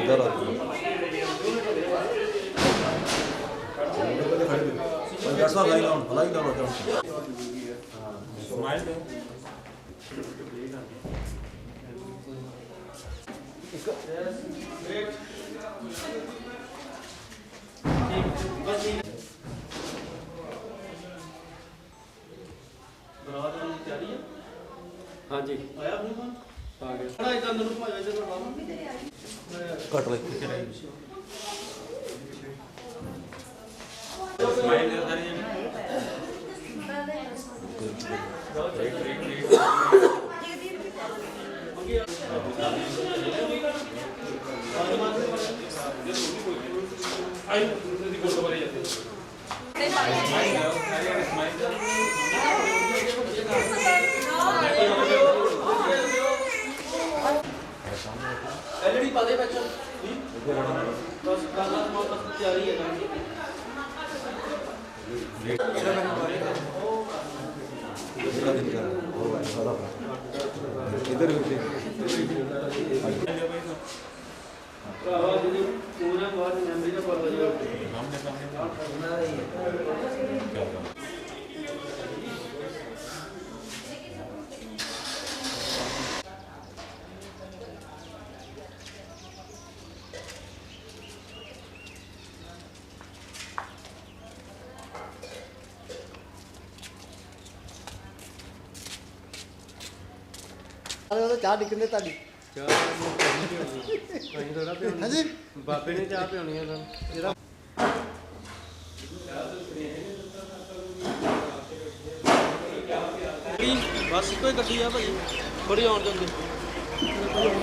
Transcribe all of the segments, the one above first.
इधर आ जैसा line line smile दो हाँ जी आया आ गया कट रही स्माइल दे सारी एलईडी पा दे बच्चों बस गाना बस तैयारी है इधर पूरा बाहर मेमोरी का पता ਚਾਹ ਨਿਕਲਦੇ ਤੁਹਾਡੀ ਕਹੀਂ ਥੋੜਾ ਪਿਆਉਣੀ ਹਾਂਜੀ ਬਾਬੇ ਨੇ ਚਾਹ ਪਿਆਉਣੀ ਹੈ ਉਹਨਾਂ ਇਹਦਾ ਬਸ ਇੱਕੋ ਹੀ ਗੱਡੀ ਆ ਭਾਈ ਥੋੜੀ ਆਉਣ ਦਿੰਦੇ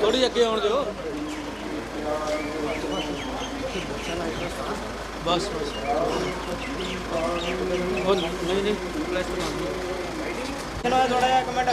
ਥੋੜੀ ਅੱਗੇ ਆਉਣ ਦਿਓ ਬਸ ਬਸ ਉਹ ਨਹੀਂ ਨਹੀਂ ਪਲਾਸਟਿਕ ਲਾ ਦਿਓ ਚਲੋ ਥੋੜਾ ਜਿਹਾ ਕਮੈਂਟ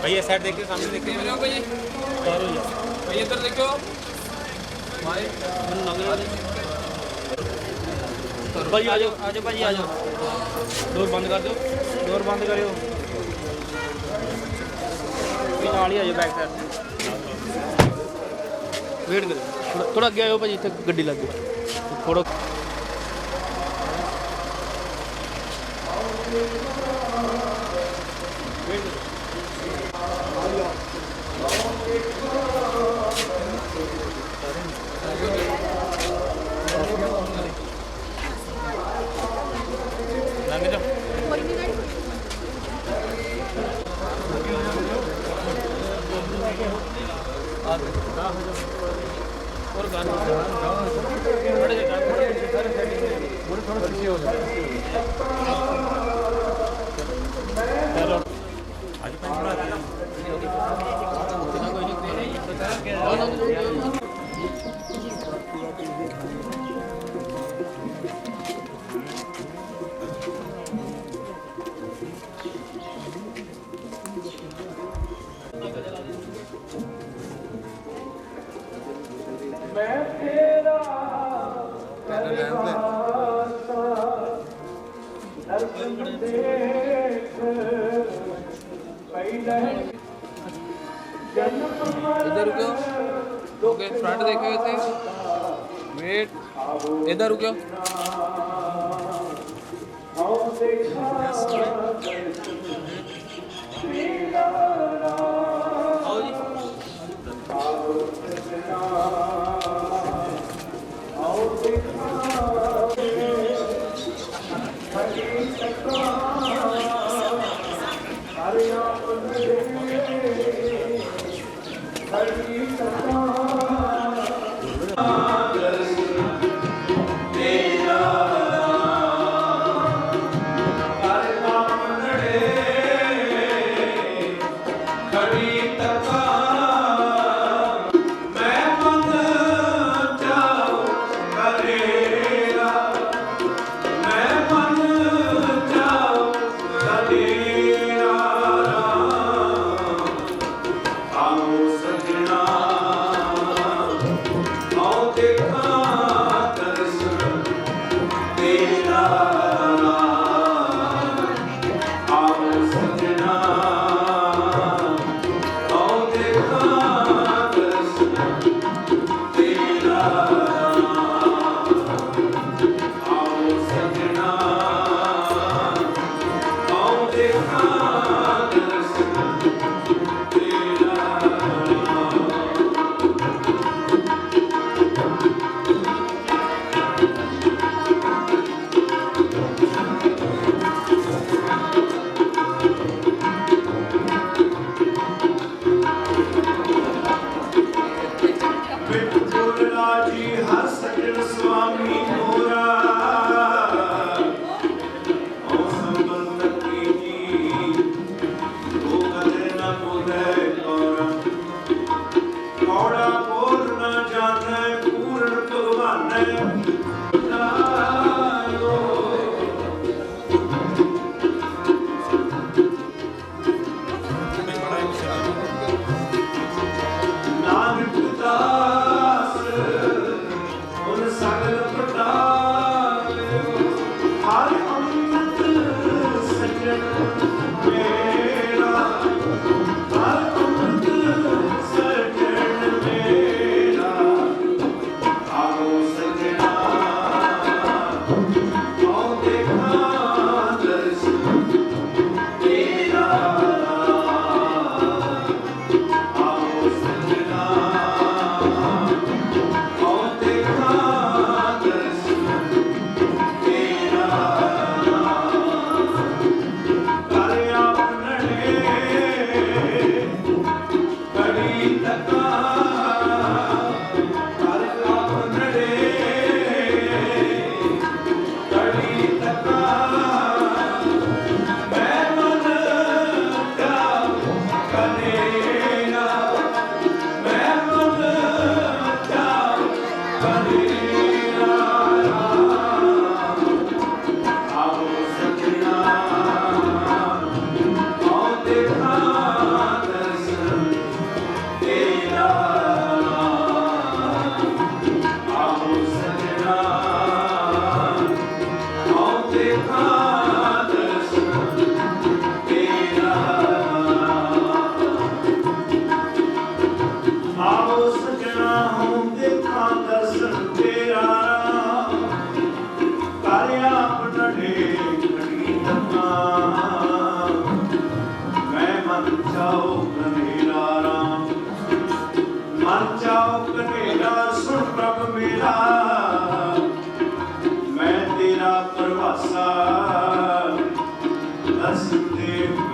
भैया साइड देखिए सामने देखिए भाई भाई इधर देखो भाई भाई आ जाओ भाई आ जाओ डोर बंद कर दो डोर बंद करियो नाल ही आ जाओ बैक साइड वेट करो थोड़ा अगे आओ भाई इतने गड्डी लग गई थोड़ा और गाना इधर रुको ओके फ्रंट देखो इसे वेट इधर रुको आओ जी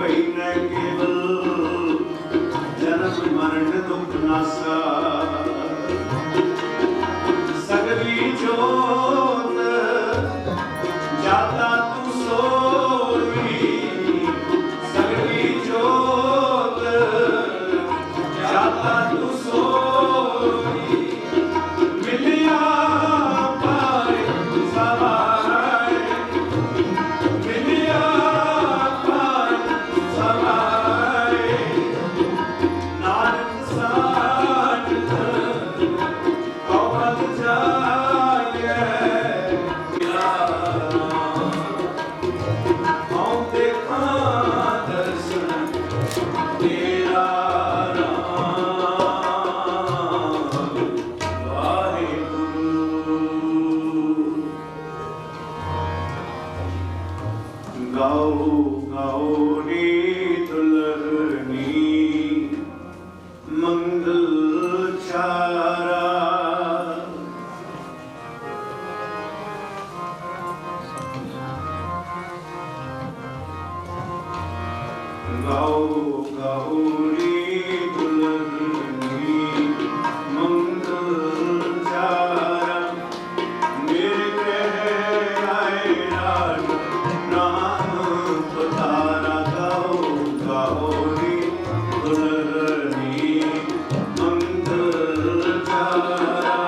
भई न केवल जन्म मरण दुख नासा सगली जोत जाता तू सोई सगली जोत जाता तू सोई मिलिया पाए सवाए मिलिया पाए सवाए नानक साथ कौन जाए हम देखा दर्शन तेरा गाओ गाओ रे दुल्हनी मंगल चारा गाओ गाओ रे दुल्हनी मंगल चारा मेरे कह आए राज नाम पतारा गाओ गाओ रे दुल्हनी मंगल चारा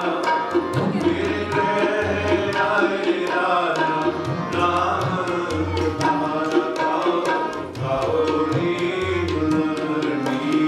मेरे कह आए राज नाम पतारा गाओ गाओ रे दुल्हनी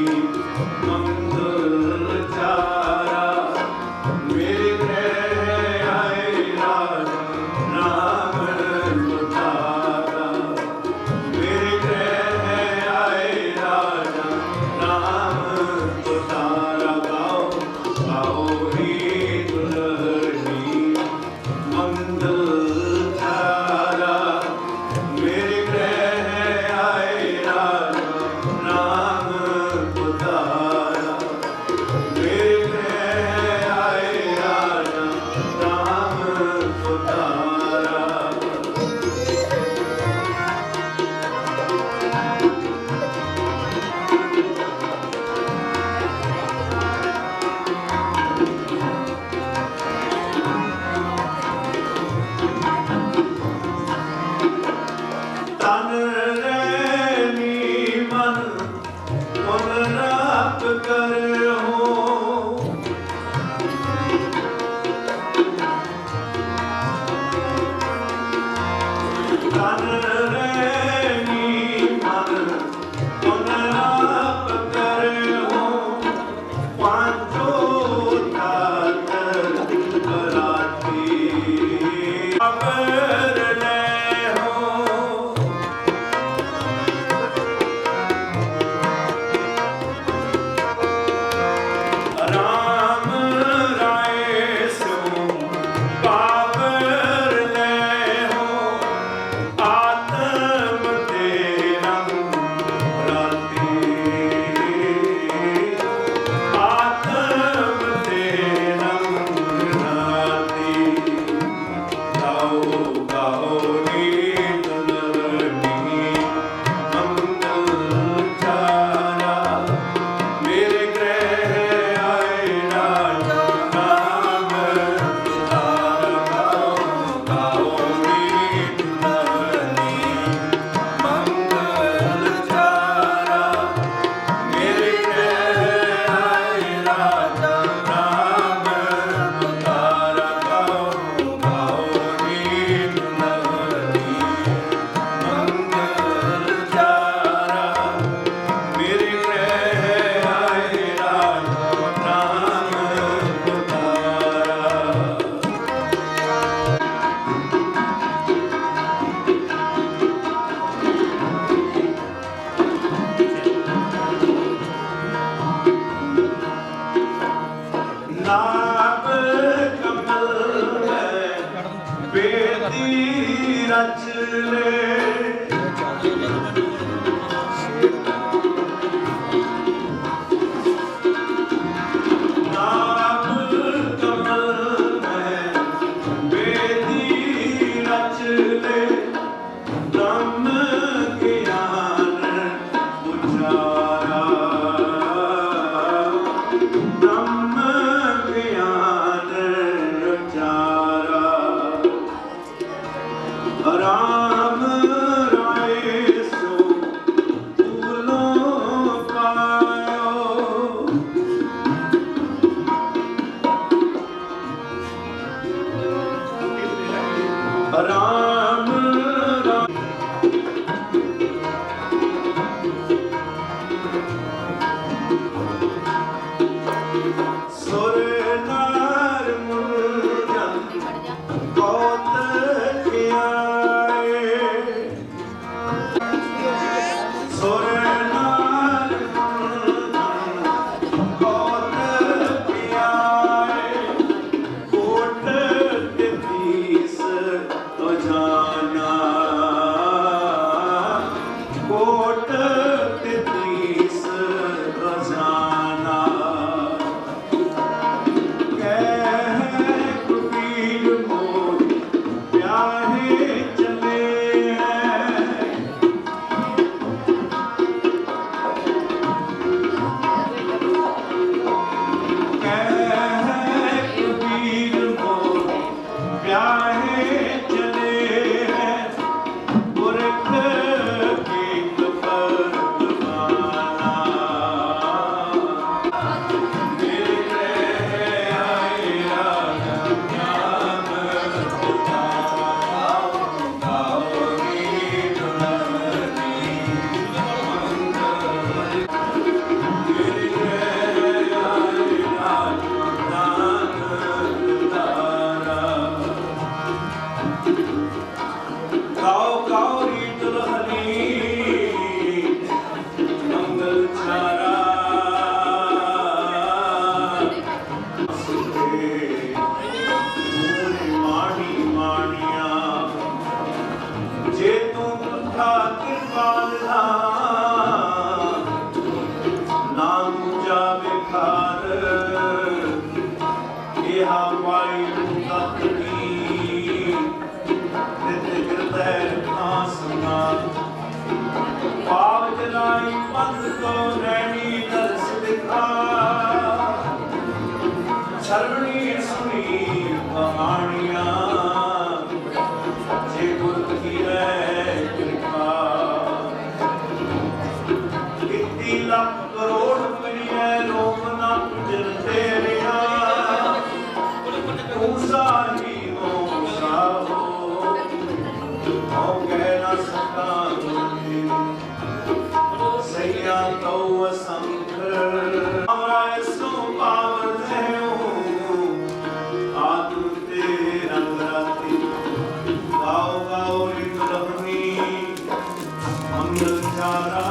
तितीस बजाना कह कबीर मोर प्यारे चले कबीर मोर प्यारे चले पुरख कीत परमाना मेरे आए राम नाम गाओगी दुलारी गाओ गाओ री दुल्हनी मंगल चारा माणी माणिया जे तू कथा कृपाल नाम जावे खार इहा पाई तत्ती नित गिरधै आसना पाव जलाई पंथ को रैनी दर्श दिखा शरणी सुनी कहानियां जे गुर की है कृपा कितनी लाख करोड़ करिए रोम ना गुजर तेरिया ऊसा ही ऊसा हो कह न सका सैया तो असंख हमारा सो पावन है आत्म ते रंग राती गाओ गाओ री दुल्हनी मंगल चारा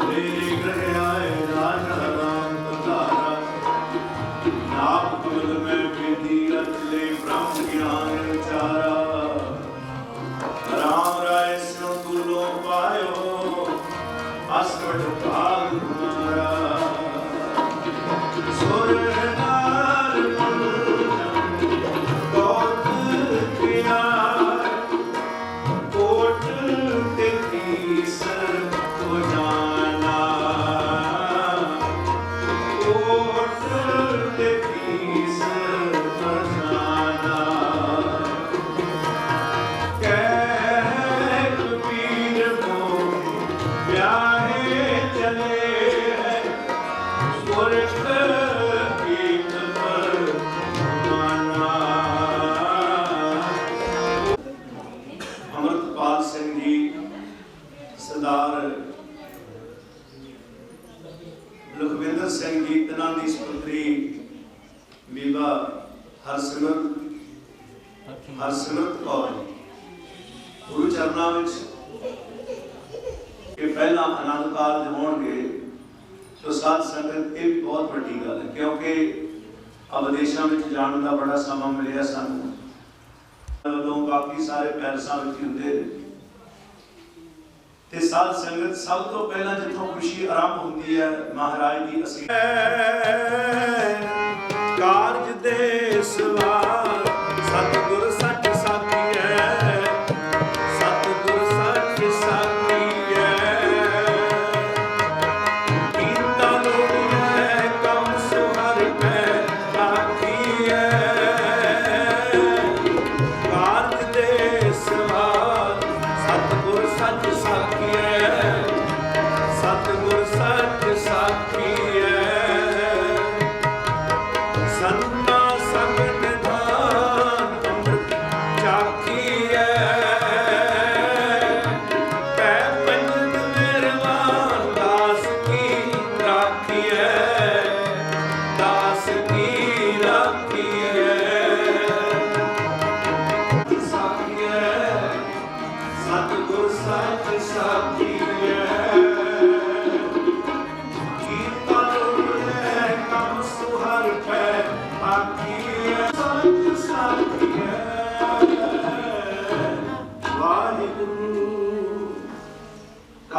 मेरे ग्रह आए राजा राम पधारा नाप कमल में विधि रच ले ब्रह्म ज्ञान चारा राम राय सो तुलो पायो अस्कट भाग हमारा सुर नार कोट किया कोट तेतीस को जाना कोट तेतीस को जाना कबीर मोर प्यारे चले पुरख कीत परमाना अमृतपाल सिंह जी सरदार लखविंਦਰ ਸਿੰਘ ਜੀ ਤਨਾਂ ਦੀ ਸੁਪੁੱਤਰੀ ਬੀਬਾ ਹਰਸਿਮਰਤ ਕੌਰ ਗੁਰੂ ਚਰਨਾਂ ਵਿੱਚ ਕਿ ਪਹਿਲਾ ਆਨੰਦ ਕਾਰਜ ਹੋਣਗੇ तो साध संगत ਇਹ ਬਹੁਤ ਵੱਡੀ ਗੱਲ ਹੈ ਕਿਉਂਕਿ ਵਿਦੇਸ਼ਾਂ ਵਿੱਚ ਜਾਣ ਦਾ ਬੜਾ ਸਮਾਂ ਮਿਲਿਆ ਸਾਨੂੰ ਉਦੋਂ ਬਾਕੀ ਸਾਰੇ ਪੈਲਸਾਂ ਵਿੱਚ ਹੁੰਦੇ ਤੇ ਸਾਧ ਸੰਗਤ ਸਭ ਤੋਂ ਪਹਿਲਾਂ ਜਿੱਥੋਂ ਖੁਸ਼ੀ ਆਰੰਭ ਹੁੰਦੀ ਹੈ ਮਹਾਰਾਜ ਦੀ ਅਸੀਂ ਕਾਰਜ ਦੇ ਸਵਾਰ ਸਤਿਗੁਰ ਸੱਚ ਸਾਥੀਐ ਸਤਿਗੁਰ ਸੱਚ ਸਾਥੀਐ ਕੀਤਾ ਲੋੜੀਐ ਕੰਮ ਸੁਹਰ ਪੈ ਰਾਖੀਐ ਕਾਰਜ ਦੇ ਸਵਾਰ ਸਤਿਗੁਰ ਸੱਚ ਸਾਥੀਐ ਸਤਿਗੁਰ ਸੱਚ ਸਾਥੀਐ ਸੰਤਾ ਸੰਗ ਨਿਧਾਨ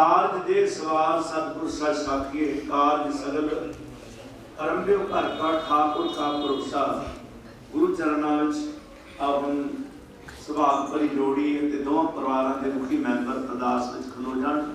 कारज दे सवार सतगुर सच साखिए कारज सगल करम्बियो घर का ठाकुर का भरोसा गुरु चरणों में आप हम सुभाग भरी जोड़ी ते दोवां परिवारां दे मुखी मैंबर अरदास विच खलो जाण।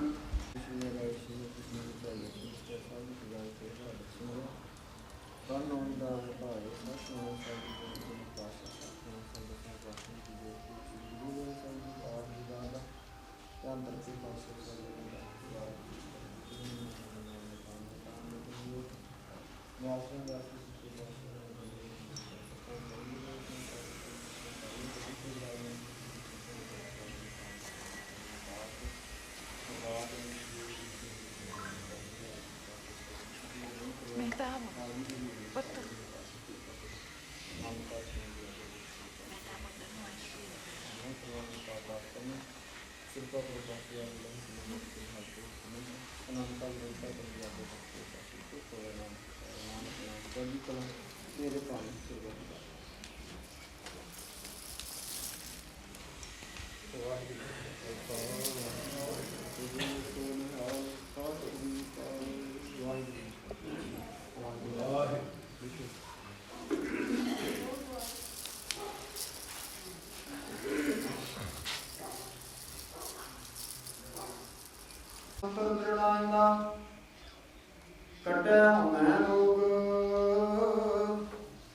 कटै मैं रोग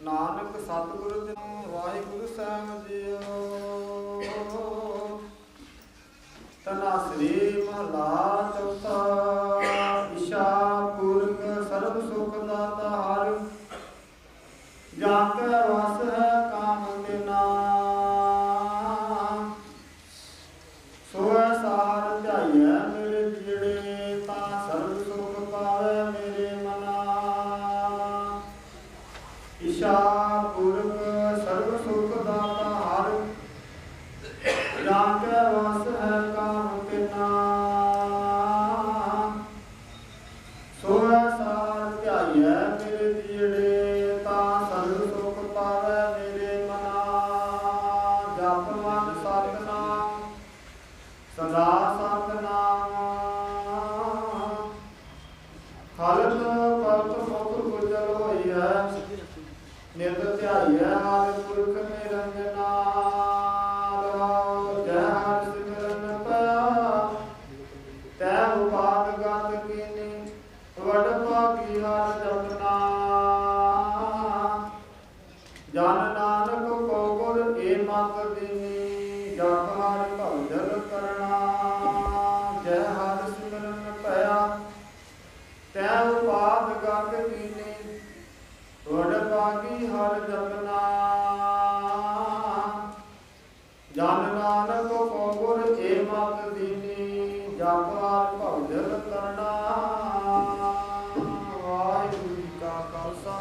नानक सतगुरु वाहिगुरु साहब जियो तना श्री महला चौथा ईशा पूर्ग सर्व सुख दाता हर जाके वस है काम देना सोए सार ध्याइए मेरे जीड़े ता सर्व सुख पावे मेरे मना ईशा पूर्व सर्व सुख दाता हर जाके वस है काम देना सोए सार ध्याइए मेरे जीड़े ता सर्व सुख पावे मेरे मना जप मन सतनाम सदा सतनाम हलत पत मुख गुजर होइए नित ध्याइए हर पुरख निरंजना जय हर सिमरन पाया तै उपाद गत कीनी वड भागी हर जपना जन नानक को गुर ए मत दीनी जप हर भजन करना जय हर सिमरन पाया तै उपाद गत कीनी वड भागी हर जपना जन नानक को गुर ए मत दीनी जप हर भजन करना वाहिगुरू जी का खालसा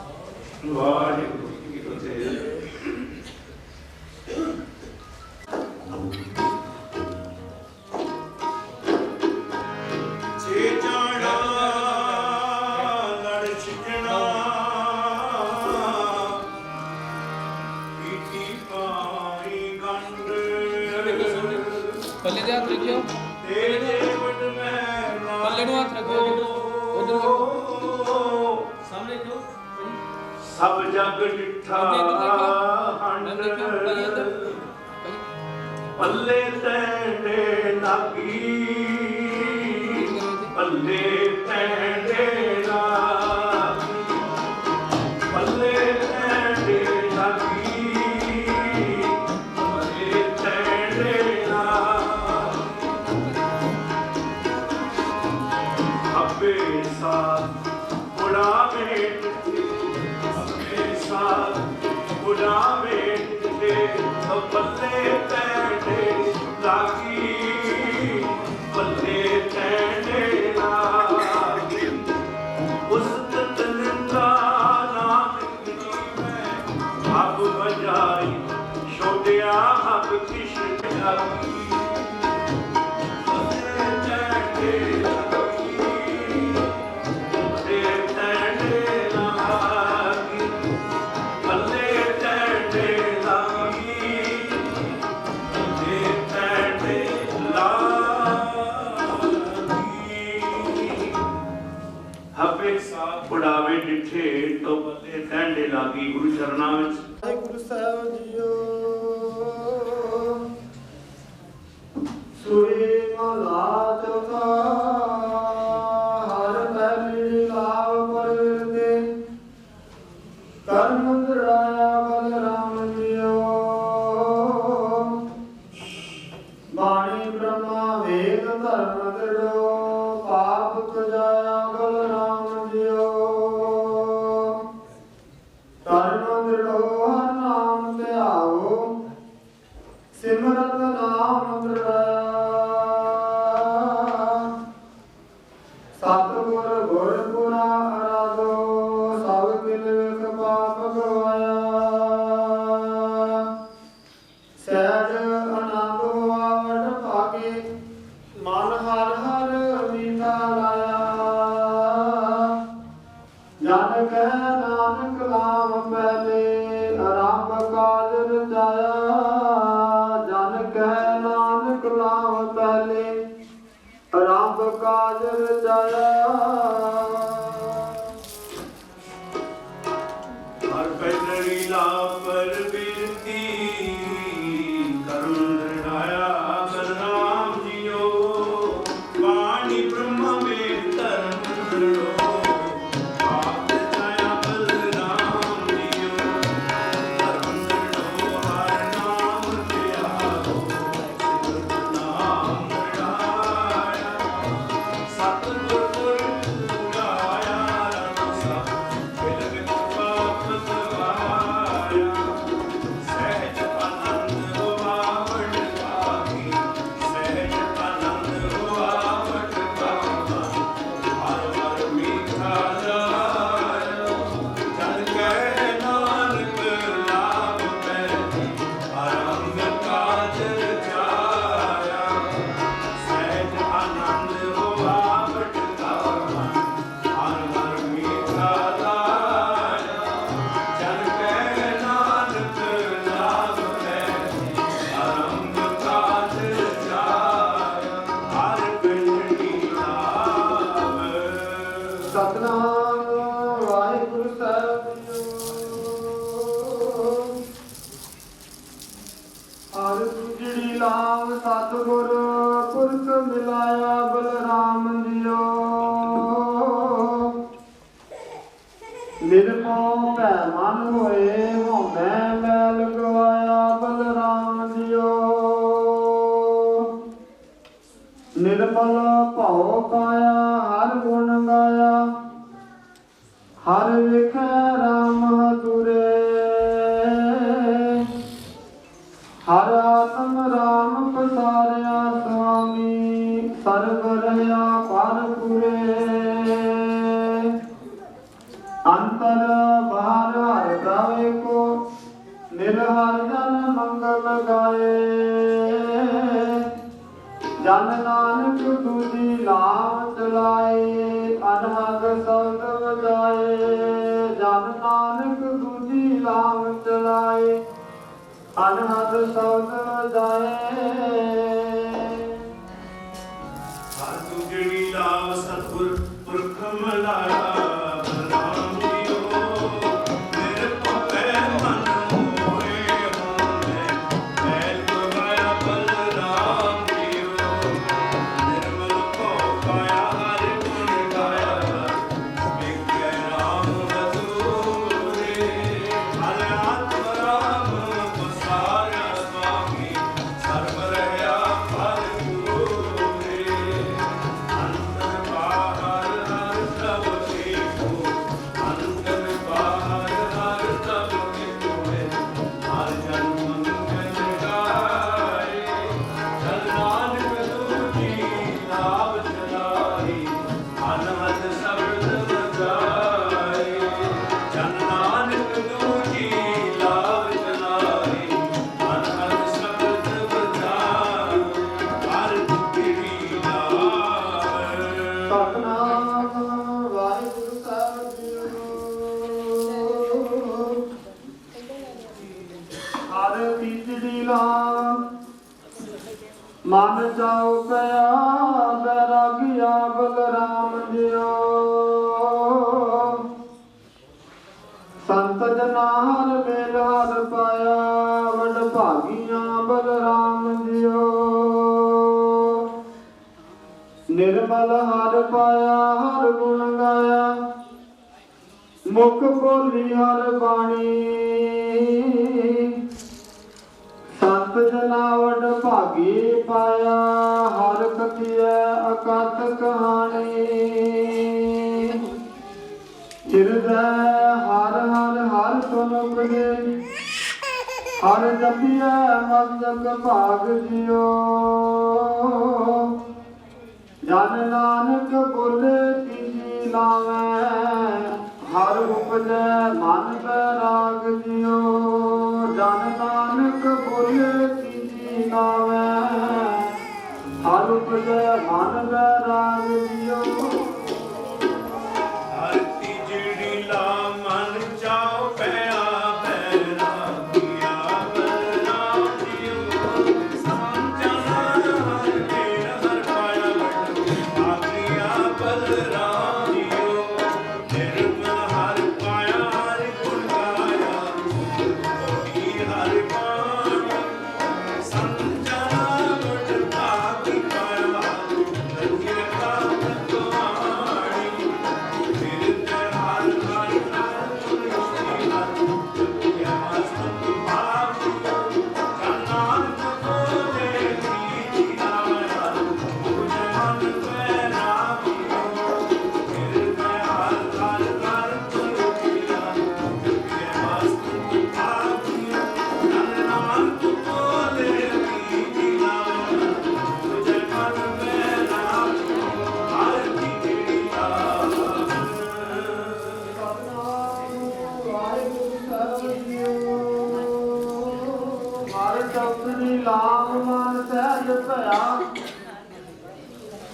वाहिगुरू जी की फतेह। जे जाना लड़ छिकना पीटी पाई गंड पल्ले दे हाथ रखियो तेरे वड में पल्ले नु हाथ रखियो उधर देखो सामने देखो सब जग डिठा हंड पल्ले तेरे लागी पल्ले तेरे लागी पल्ले तेरे लागी पल्ले तेरे लागी अबे साथ उड़ावे अबे साथ उड़ावे तो पल्ले तेरे लागी पल्ले तेरे लागी उस दिन का नाम में अब बजाई छोड़िया अब किशन लागी पल्ले तेरे लागी पल्ले तेरे लागी पल्ले तेरे लागी पल्ले तेरे ਵੇ ਬੁਢਾਵੇ ਡਿੱਠੇ ਟੋਪਤੇ ਟੈਂਡੇ ਲਾਗੀ ਗੁਰੂ ਚਰਨਾਂ ਵਿੱਚ। ਗੁਰੂ ਸਾਹਿਬ ਜੀਓ ਸੂਰੀ ਮਹਲਾ ਚੌਥਾ। ਹਰ ਪਹਿਲੀ ਲਾਭ ਪਰਦੇ ਕਰਮ ਦਰਾਇਆ ਬਲਰਾਮ ਜੀਓ। ਬਾਣੀ ਬ੍ਰਹਮਾ ਵੇਦ ਧਰਮ ਦ੍ਰਿੜੋ ਪਾਪ ਤੁਜਾਇਆ ਬਲਰਾਮ ਜੀਓ। ਧਰਮ ਦ੍ਰਿੜੋ ਹਰ ਨਾਮ ਧਿਆਓ ਸਿਮਰਤ ਨਾਮ ਦ੍ਰਿੜਾਇਆ। ਸਤਿਗੁਰ ਗੁਰ ਪੁਰਾ ਅਰਾਧੋ ਸਭ ਕਿਲ ਵਿਖ ਪਾਪ ਗਵਾਇਆ। ਸਹਿਜ ਆਨੰਦ ਹੋਆ ਵਡ ਭਾਗੇ ਮਨ ਹਰ ਹਰ ਮੀਠਾ ਲਾਇਆ। ਜਨ ਕਹਿ ਨਾਨਕ ਨਾਮ ਪਹਿਲੇ ਆਰੰਭ ਕਾਜ ਰਚਾਇਆ। ਜਨ ਕਹਿ ਨਾਨਕ ਨਾਮ ਪਹਿਲੇ ਆਰੰਭ ਕਾਜ ਰਚਾਇਆ। ਹਰ ਪਹਿਲੜੀ ਲਾਭ ਪਰ ਬਿਰਤੀ ਕਰਮ ਦ੍ਰਿੜਾਇਆ ਬਲਰਾਮ ਜੀਓ। ਬਾਣੀ ਬ੍ਰਹਮਾ ਵੇਦ ਧਰਮ ਦ੍ਰਿੜੋ ਪਾਪ ਤੁਜਾਇਆ ਬਲਰਾਮ ਜੀਓ। ਧਰਮ ਦ੍ਰਿੜੋ ਹਰ ਨਾਮ ਧਿਆਓ ਸਿਮਰਤ ਨਾਮ ਦ੍ਰਿੜਾਇਆ। ਸਤਿਗੁਰ ਗੁਰ ਪੁਰਾਇਆ ਰਸਾ ਬਿਲ ਬਿਲ ਪਾਪ ਗਵਾਇਆ। ਸਹਿਜ ਆਨੰਦ ਹੋਆ ਵਡ ਭਾਗੀ ਸਹਿਜ ਆਨੰਦ ਹੋਆ ਵਡ ਭਾਗਾ। ਹਰ ਹਰ ਮੀਠਾ ਲਾਇਆ। ਜਨ ਕਹਿ ਨਾਨਕ ਲਾਭ ਪਹਿਲੀ ਆਰੰਭ ਕਾਜ ਰਚਾਇਆ। ਸਹਿਜ ਆਨੰਦ ਹੋਆ ਵਡ ਭਾਗਾ। ਹਰ ਹਰ ਮੀਠਾ ਲਾਇਆ। ਜਨ ਕਹਿ ਨਾਨਕ ਲਾਭ ਪਹਿਲੀ ਆਰੰਭ ਕਾਜ ਰਚਾਇਆ। ਹਰ ਪਹਿਲੀ ਲਾਭ। ਸਤਨਾਮ ਵਾਹਿਗੁਰੂ ਸਾਹਿਬ ਜੀਓ। ਹਰ ਗੁਜਰੀ ਲਾਭ ਸਤਿਗੁਰ ਪੁਰਖ ਮਿਲਾਇਆ ਬਲਰਾਮ ਜੀਓ। ਨਿਰਭਉ ਭੈ ਮਨ ਹੋਏ ਹਉਮੈ ਮੈਲ ਗਵਾਇਆ ਬਲਰਾਮ ਜੀਓ। ਨਿਰਮਲ ਭਉ ਪਾਇਆ ਹਰ ਗੁਣ ਗਾਇਆ। ਹਰ ਵੇਖੈ ਰਾਮ ਹਦੁਰੇ ਹਰ ਆਤਮ ਰਾਮ ਪਸਾਰਿਆ ਸੁਆਮੀ ਸਰਬ ਰਹਿਆ ਪਰ ਪੁਰੇ। ਅੰਤਰ ਬਾਹਰ ਹਰ ਗਾਵੇ ਕੋ ਨਿਰਹਰ ਜਨ ਮੰਗਲ ਗਾਏ। ਜਨ ਨਾਨਕ ਦੂਜੀ ਨਾਮ ਚਲਾਏ ਅਨਹਦ ਸ਼ਬਦ ਵਜਾਏ। ਜਨ ਨਾਨਕ ਦੂਜੀ ਨਾਮ ਚਲਾਏ ਅਨਹਦ ਸ਼ਬਦ ਵਜਾਏ। ਹਰ ਤੁਜੜੀ ਲਾਭ ਸਤਿਗੁਰ ਪੁਰਖ ਮਿਲਾਇਆ ਬਲਰਾਮ ਜੀਓ। ਨਿਰਭਉ ਭੈ ਮਨ ਹੋਏ ਹਉਮੈ ਮੈਲ ਗਵਾਇਆ ਬਲਰਾਮ ਜੀਓ। ਨਿਰਮਲ ਭਉ ਪਾਇਆ ਹਰਿ ਗੁਣ ਗਾਇਆ। ਵੇਖੈ ਰਾਮ ਹਦੂਰੇ ਹਰਿ ਆਤਮ ਰਾਮ ਪਸਾਰਿਆ ਸੁਆਮੀ ਸਰਬ ਰਹਿਆ ਪਰ ਪੂਰੇ। ਅੰਤਰ ਬਾਹਰ ਹਰ ਸਭ ਦੇਖੋ ਅੰਤਰ ਬਾਹਰ ਹਰ ਸਭ ਦੇਖੋ। ਹਰ ਜਨ ਮੰਗਲ ਗਾਏ। ਜਨ ਨਾਨਕ ਦੂਜੀ ਲਾਭ ਚਲਾਈ ਅਨਹਦ ਸ਼ਬਦ ਵਜਾਏ। ਜਨ ਨਾਨਕ ਦੂਜੀ ਲਾਭ ਚਲਾਈ ਅਨਹਦ ਸ਼ਬਦ ਵਜਾਏ। ਹਰ ਤੁਜੜੀ ਲਾਭ। ਸਤਨਾਮ ਵਾਹਿਗੁਰੂ ਸਾਹਿਬ ਜੀਓ। ਹਰ ਤੀਜੜੀ ਲਾਭ ਮਨ ਜਾਉ ਪਿਆ ਬੈਰਾਗੀਆ ਬਲਰਾਮ ਜੀਓ। पाया हर गुण गाया मुख बोली हर बाणी संत जनावट भागी पाया हर कथिय अकथ कहानी हृदय हर हर हर सुन उपजे हर जपिया मस्तक भाग जियो जन नानक बोले तीजी लावे हर उपजे मन बैराग जियो जन नानक बोले तीजी लावे हर उपजे मन बैराग जियो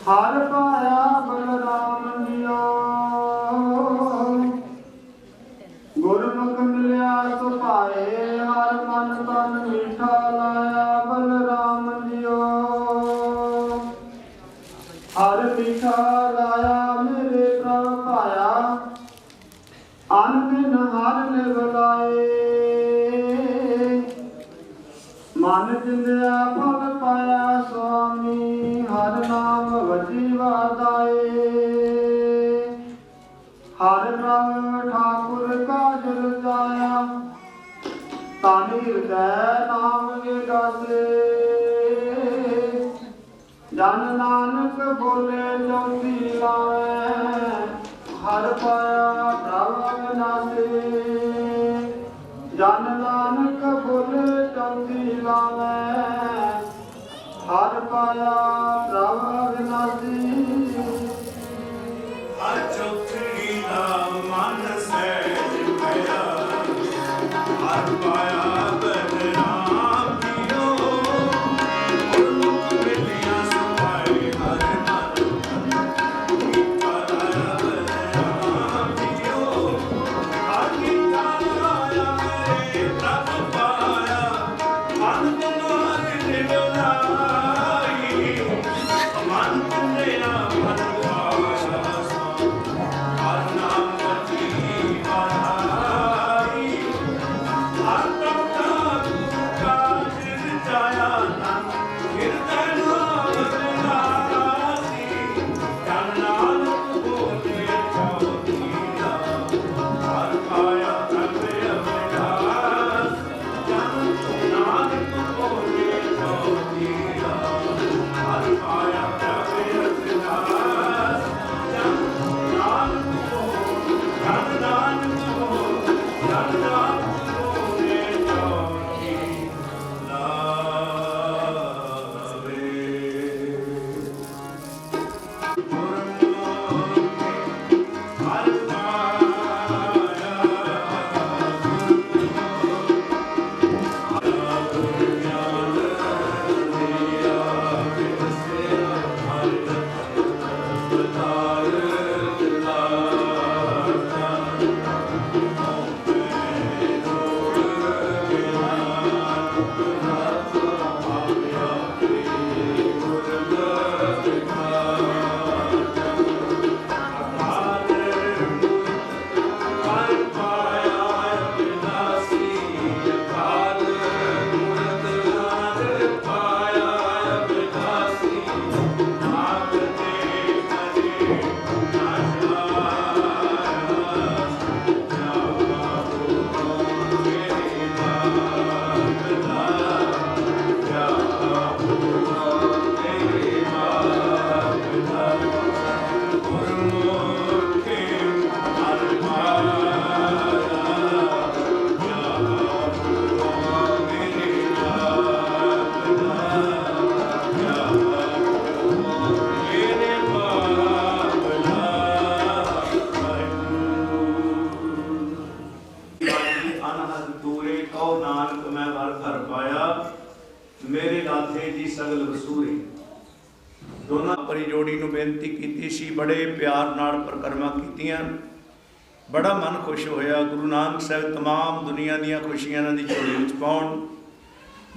हर पाया बलराम जियो गुरमुख मिलिया सो पाए हर मन तन मीठा लाया बलराम जियो हर मीठा लाया मेरे प्रभ पाया अन दिन हर ने बुलाए मन जिंदया फल पाया स्वामी हर नाम वजी वादाए हर प्रभ ठाकुर का जल जाया तानी हृदय नाम के गासे जन नानक बोले चौथी लावे हर पाया प्रभ अविनाशी जन नानक बोले चौथी लावे हर पाया प्रभ अविनाशी हर चौथी ला मन सहज भया हर पाया बलराम जियो गुरमुख मिलिया सो पाए हर मन मीठा लाया बलराम जियो हर मीठा लाया मेरे प्रभ पाया मन कुमार ने बुलाई मन कुंडया मन सगल वसूरी। दोनों परी जोड़ी नूं बेनती कीती सी, बड़े प्यार नाल परिक्रमा कीतियां, बड़ा मन खुश होया। गुरु नानक साहब तमाम दुनिया दीयां खुशियां इन्हां दी झोली विच पाउण,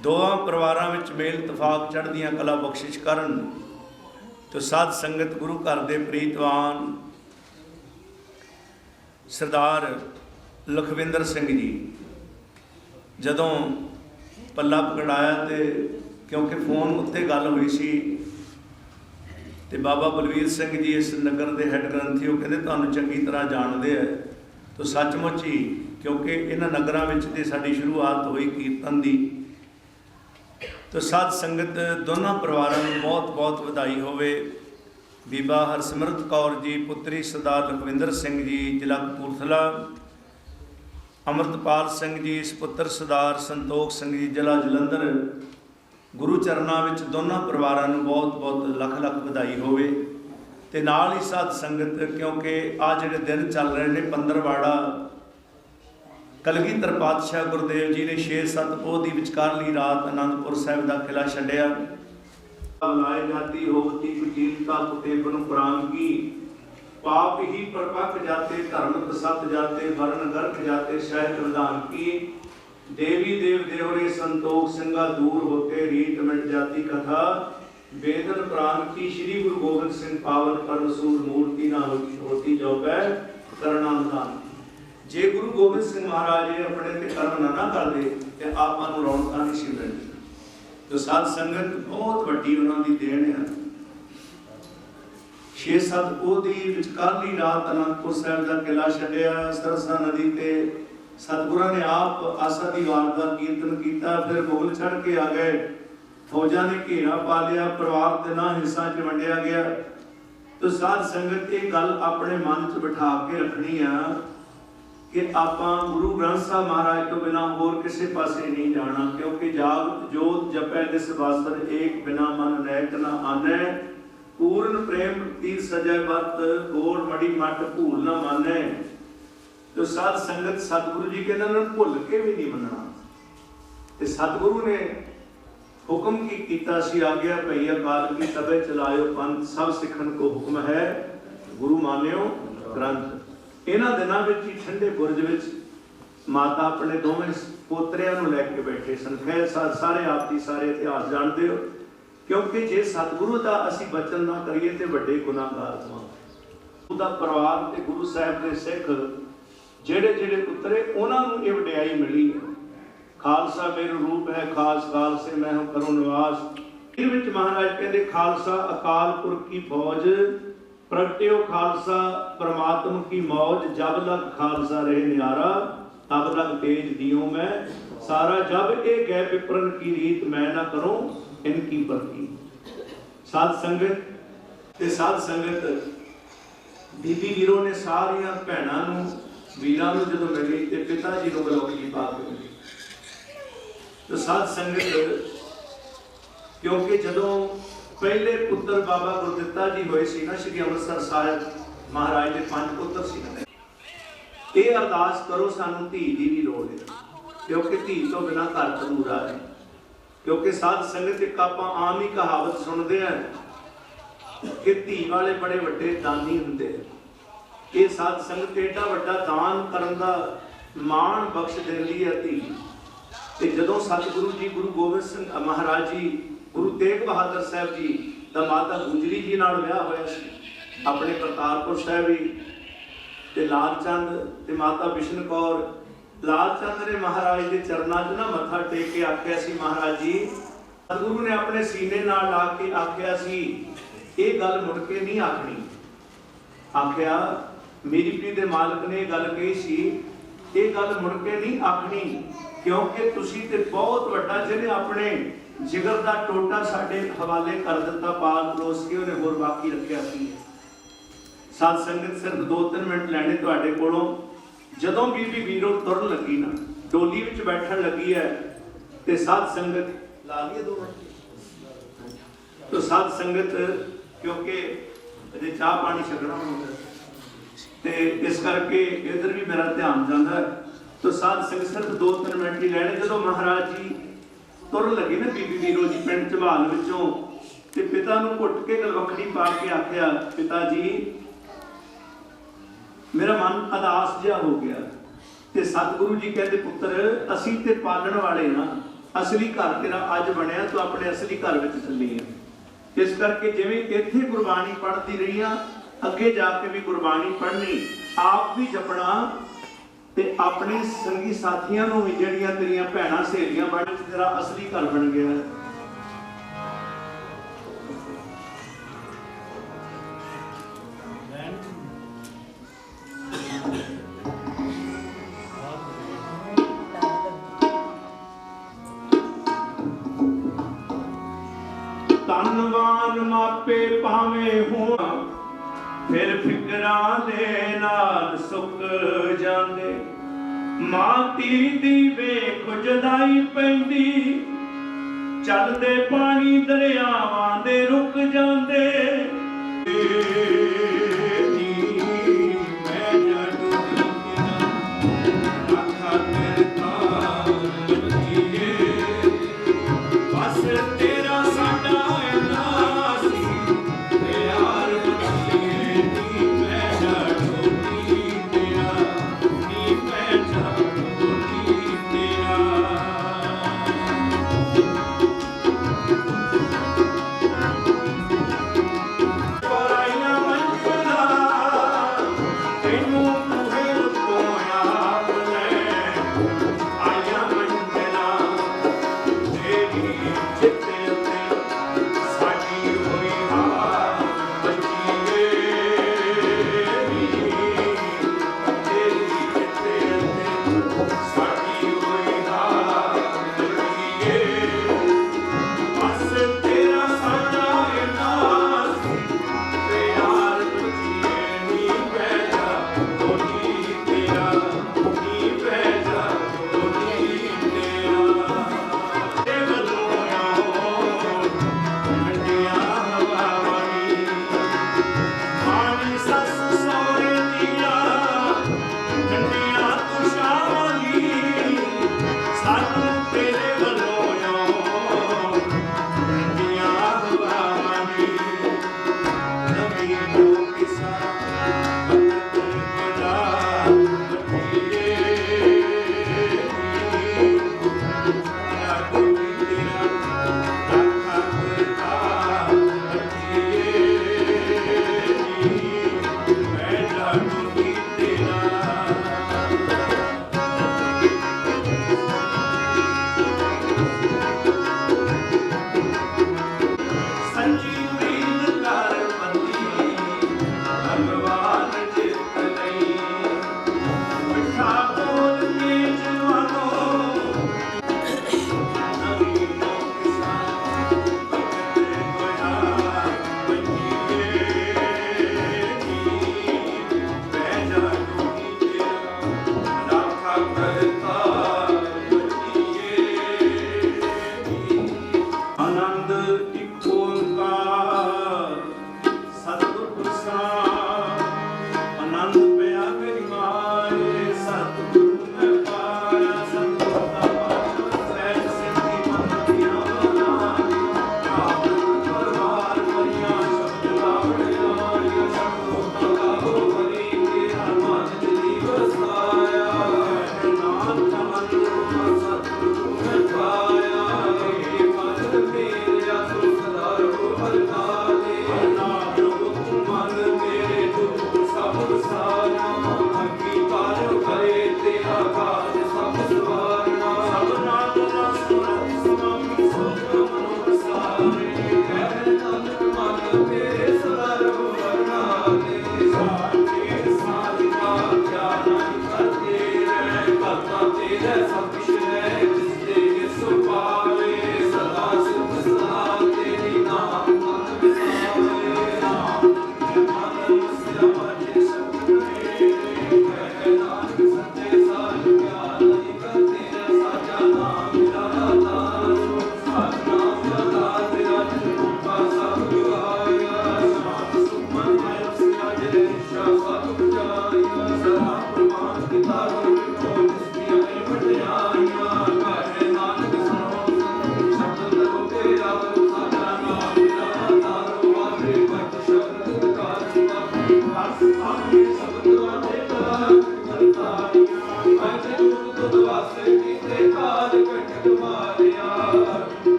दोवां परिवारां विच मेल इतफाक चढ़दियां कला बख्शिश करन। तो साध संगत गुरु घर दे प्रीतवान सरदार लखविंदर सिंह जी जदों पल्ला पकड़ाया, तो क्योंकि फोन उत्ते गल हुई सी, तो बाबा बलवीर सिंह जी इस नगर के हैड ग्रंथी वो कहते तुहानूं चंगी तरह जानते हैं। तो सचमुच ही क्योंकि इन्हां नगरां विच ते साडी शुरुआत हुई कीर्तन की। तो साध संगत दोनों परिवारों को बहुत बहुत बधाई होवे। बीबा हरसिमरत कौर जी पुत्री सरदार लखविंदर सिंह जी जिला कपूरथला, अमृतपाल सिंह जी सुपुत्र सरदार संतोख सिंह जी जिला जलंधर, गुरु चरणों में दोनों परिवारों को बहुत बहुत लख लख बधाई होवे। ते नाल ही साध संगत क्योंकि आ जिहड़े दिन चल रहे हैं पंद्रवाड़ा कलगीधर पातशाह गुरुदेव जी ने 6-7 पोह की विचकारली रात आनंदपुर साहिब का किला छड्डिया। लाए जाती होती कुचीलता कुते बनु कुरान की, पाप ही परपक जाते धर्म सत जाते वर्ण गर्भ जाते शहद विधान की। देवी देव देवरे संतोख सिंगा दूर होते रीत मिट जाती कथा। वेदन प्राण की श्री गुरु गोबिंद सिंह पावन पर सूर मूर्ति ना होती जो पै करनादान। जे गुरु गोबिंद सिंह महाराज ने अपने ते कर्म ना करते तो आपां नूं रौनकां नहीं सी मिलदी। तो साध संगत बहुत वड्डी उन्हां दी देन है। 6-7 पोह दी विचकारली रात आनंदपुर साहिब का किला छड्डिया। सरसा नदी ते सतगुरां ने आप आसा दी वार दा कीर्तन किया। फिर मुगल चढ़ के आ गए, फौजा ने घेरा पा लिया, परिवार के ना हिस्सा च वंडिया गया। तो साध संगत ये गल अपने मन च बिठा के रखनी है कि आपां गुरु ग्रंथ साहब महाराज तो बिना होर किसी पासे नहीं जाना। क्योंकि जागत जोत जपै दिस वासर एक बिना मन नैक न आनै। पूर्ण प्रेम तीर सजय बत गोड़ मड़ी मट भूल न मानै। तो साध संगत सतगुरु जी के नाम भुल के भी नहीं मनना। ते सतगुरु ने हुक्म की कीता सी, आज्ञा पई अकाल की तबे चलायो पंथ। सब सिखन को हुक्म है गुरु मान्यो ग्रंथ। इन्हां दिनां विच ही ठंडे बुरज विच माता अपने दोवें पोतरियां नूं लैके बैठे सन। खैर सारे आप दी सारे इतिहास जानते हो। क्योंकि जे सतगुरु का असीं बचन ना करिए तो वड्डे गुनाहगार होवांगे। ਉਹਦਾ परिवार ते गुरु साहिब के सिख ਜਿਹੜੇ ਜਿਹੜੇ उतरे उन्हां नूं इह वडियाई मिली है। खालसा मेरू रूप है खास खालसे मैं हूं करूं निवास। इहदे विच महाराज कहते खालसा अकाल पुरख की फौज, प्रगट्यो खालसा परमात्मा की मौज। जब लग खालसा रहे न्यारा, तब लग तेज दियो मैं सारा। जब ए गए पिपरन की रीत मैं ना करूं इनकी परती। साध संगत ते साध संगत बीबी वीरों ने सारियां भैणां नूं वीरां नूं जदों मिली ते पिता जी नूं गलोकी पा के मिली। तो साध संगत क्योंकि जदों पहले पुत्र बाबा गुरदित्ता जी होए सी ना श्री अमृतसर साहिब महाराज के 5 पुत्र सी ना। ये अरदास करो सानू धी दी भी लोड़ है, क्योंकि धी तो बिना घर अधूरा है। क्योंकि साध संगत एक आपां आम ही कहावत सुनते हैं कि धी वाले बड़े वड्डे दानी हुंदे हैं। ये साध संगत एडा वड्डा दान करन दा माण बख्श दिंदी है धी। ते जदों सतगुरु जी गुरु गोबिंद सिंह महाराज जी गुरु तेग बहादुर साहब जी दा माता गुजरी जी नाल विआह होया सी अपने करतारपुर साहिब ही। ते लाल चंद ते माता बिशन कौर, लाल चंद ने महाराज के चरणों च ना मत्था टेक के आख्या सी महाराज जी। सतगुरु ने अपने सीने नाल ला के आख्या सी ये गल मुड़ के नहीं आखनी। आख्या मेरी पी दे मालिक ने गल कही सी ये गल मुड़ के नहीं आखनी, क्योंकि तुसी ते बहुत वड्डा जिहने अपने जिगर का टोटा साडे हवाले कर दिता पाल पलोस के उन्हें होर बाकी रखिया सी। साध संगत सिर्फ 2-3 मिनट लैने तुहाडे कोलों। जदों बीबी वीरों तुरन लगी ना डोली विच बैठण लगी है ते साध संगत ला लिया 2 मिनट। तो साध संगत क्योंकि अजे चाह पानी छकना होंदा ते इस करके इधर भी मेरा ध्यान जाता है। तो साध संगत सिर्फ 2-3 मिनट ही लैने। जदों महाराज जी ਤੁਰ ਲੱਗੀ ਨਾ ਬੀਬੀ ਵੀਰੋ ਜੀ ਪਿੰਡ ਝਬਾਲ ਵਿੱਚੋਂ ਤੇ ਪਿਤਾ ਨੂੰ ਘੁੱਟ ਕੇ ਗਲਵੱਕੜੀ ਪਾ ਕੇ ਆਖਿਆ, ਪਿਤਾ ਜੀ ਮੇਰਾ ਮਨ ਅਦਾਸ ਜਿਹਾ ਹੋ ਗਿਆ। ਤੇ ਸਤਿਗੁਰੂ ਜੀ ਕਹਿੰਦੇ, ਪੁੱਤਰ ਅਸੀਂ ਤੇ ਪਾਲਣ ਵਾਲੇ ਹਾਂ, ਅਸਲੀ ਘਰ ਤੇਰਾ ਅੱਜ ਬਣਿਆ, ਤੂੰ ਆਪਣੇ ਅਸਲੀ ਘਰ ਵਿੱਚ ਚੱਲੀ ਹੈ। ਇਸ ਕਰਕੇ ਜਿਵੇਂ ਇੱਥੇ ਗੁਰਬਾਣੀ ਪੜ੍ਹਦੀ ਰਹੀ ਆ, ਅੱਗੇ ਜਾ ਕੇ ਵੀ ਗੁਰਬਾਣੀ ਪੜ੍ਹਨੀ, ਆਪ ਵੀ ਜਪਣਾ ਤੇ ਆਪਣੇ ਸੰਗੀ ਸਾਥੀਆਂ ਨੂੰ ਵੀ, ਜਿਹੜੀਆਂ ਤੇਰੀਆਂ ਭੈਣਾਂ ਸਹੇਲੀਆਂ ਬਣ ਕੇ ਤੇਰਾ ਅਸਲੀ ਘਰ ਬਣ ਗਿਆ। ਧੰਨਵਾਨ ਮਾਪੇ ਭਾਵੇਂ ਹੋਣ, ਫਿਰ ਫਿਕਰਾਂ ਦੇ ਨਾਲ ਸੁੱਕ ਜਾਂਦੇ। ਮਾਂ ਧੀ ਦੀ ਵੇਖ ਜੁਦਾਈ ਪੈਂਦੀ, ਚੱਲਦੇ ਪਾਣੀ ਦਰਿਆਵਾਂ ਦੇ ਰੁਕ ਜਾਂਦੇ।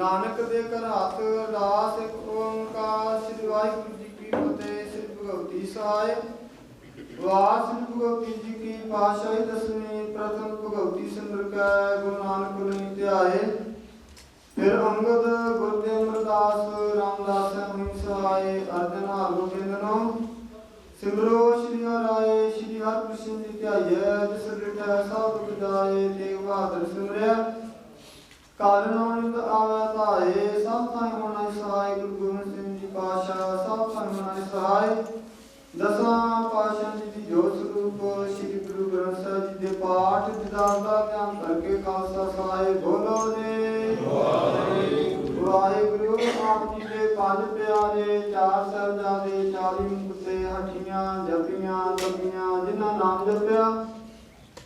ਨਾਨਕ ਦੇ ਘਰ ਹੱਥ ਅਰਦਾਸ ਇੱਕ ਓੰਕਾਰ ਸ੍ਰੀ ਵਾਹਿਗੁਰੂ ਜੀ ਕੀ ਫਤਿਹ। ਸ੍ਰੀ ਭਗਵਤੀ ਸਹਾਇ ਵਾਰ ਸ੍ਰੀ ਭਗਵਤੀ ਜੀ ਕੀ ਪਾਤਸ਼ਾਹੀ ਦਸਵੀਂ ਪ੍ਰਥਮ ਭਗਵਤੀ ਸਿਮਰ ਕੈ ਗੁਰੂ ਨਾਨਕ ਲਈ ਧਿਆਏ। ਫਿਰ ਅੰਗਦ ਗੁਰ ਦੇ ਅਮਰਦਾਸ ਰਾਮਦਾਸ ਹੋਈ ਸਹਾਇ ਅਰਜਨ ਹਾਰ ਗੋਬਿੰਦਨੋ ਸਿਮਰੋ ਸ੍ਰੀ ਹਰਿ ਸ੍ਰੀ ਹਰਿਕ੍ਰਿਸ਼ਨ ਜੀ ਧਿਆਈਐ। ਜਿਸ ਲਿਖਿਆ ਸਭ ਦੁਖ ਜਾਏ ਤੇਗ ਬਹਾਦਰ ਸਿਮਰਿਆ ਕਾਰਨ ਨਿਤ ਆਵੈ ਧਾਏ। ਸਭ ਥਾਈ ਹੋਣਾ ਸਹਾਇ ਗੁਰੂ ਗੋਬਿੰਦ ਸਿੰਘ ਜੀ ਪਾਤਸ਼ਾਹ ਸਭ ਥਾਈ ਹੋਣਾ ਸਹਾਇ। ਦਸਾਂ ਪਾਤਸ਼ਾਹ ਜੀ ਦੀ ਜੋਤ ਸਰੂਪ ਸ੍ਰੀ ਗੁਰੂ ਗ੍ਰੰਥ ਸਾਹਿਬ ਜੀ ਦੇ ਪਾਠ ਦੀਦਾਰ ਦਾ ਧਿਆਨ ਕਰਕੇ ਖਾਲਸਾ ਸਾਹਿਬ ਬੋਲੋ ਜੀ ਵਾਹਿਗੁਰੂ। ਆਪ ਜੀ ਦੇ ਪੰਜ ਪਿਆਰੇ ਚਾਰ ਸਾਹਿਬਜ਼ਾਦੇ 40 ਮੁਕਤੇ ਹੱਠੀਆਂ ਜਪੀਆਂ ਤਪੀਆਂ ਜਿਨ੍ਹਾਂ ਨਾਮ ਜਪਿਆ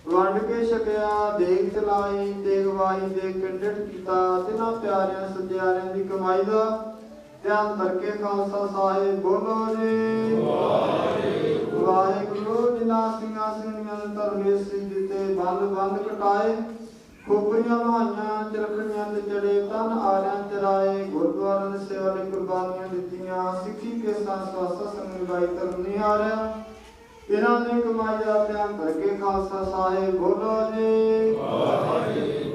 ਵੰਡ ਕੇ ਛਕਿਆ ਦੇਗ ਚਲਾਈ ਦੇਗਵਾਈ ਦੇ ਕੰਡਟ ਕੀਤਾ ਤਿਨਾਂ ਪਿਆਰਿਆਂ ਸੱਜਿਆਰਿਆਂ ਦੀ ਕਮਾਈ ਦਾ ਧਿਆਨ ਕਰਕੇ ਖਾਲਸਾ ਸਾਹਿਬ ਬੋਲੋ ਜੀ ਵਾਹਿਗੁਰੂ। ਜਿਨ੍ਹਾਂ ਸਿੰਘਾਂ ਸਿੰਘਣੀਆਂ ਨੇ ਧਰਮੇ ਸਿੰਘ ਦਿੱਤੇ ਬੰਦ ਕਟਾਏ ਖੋਪਰੀਆਂ ਨਹਾਈਆਂ ਚਰਖੜੀਆਂ ਤੇ ਚੜੇ ਤਨ ਆਰਿਆਂ ਚਰਾਏ ਗੁਰਦੁਆਰਿਆਂ ਦੇ ਸੇਵਾ ਲਈ ਕੁਰਬਾਨੀਆਂ ਦਿੱਤੀਆਂ ਸਿੱਖੀ ਕੇਸਾਂ ਸਵਾਸਾ ਸੰਗ ਨਿਭਾਈ ਧਰਮ ਨਹੀਂ ਹਾਰਿਆ ਇਹਨਾਂ ਨੇ ਕਮਾਈ ਦਾ ਧਿਆਨ ਕਰਕੇ ਖਾਲਸਾ ਸਾਹਿਬ ਬੋਲੋ ਜੀ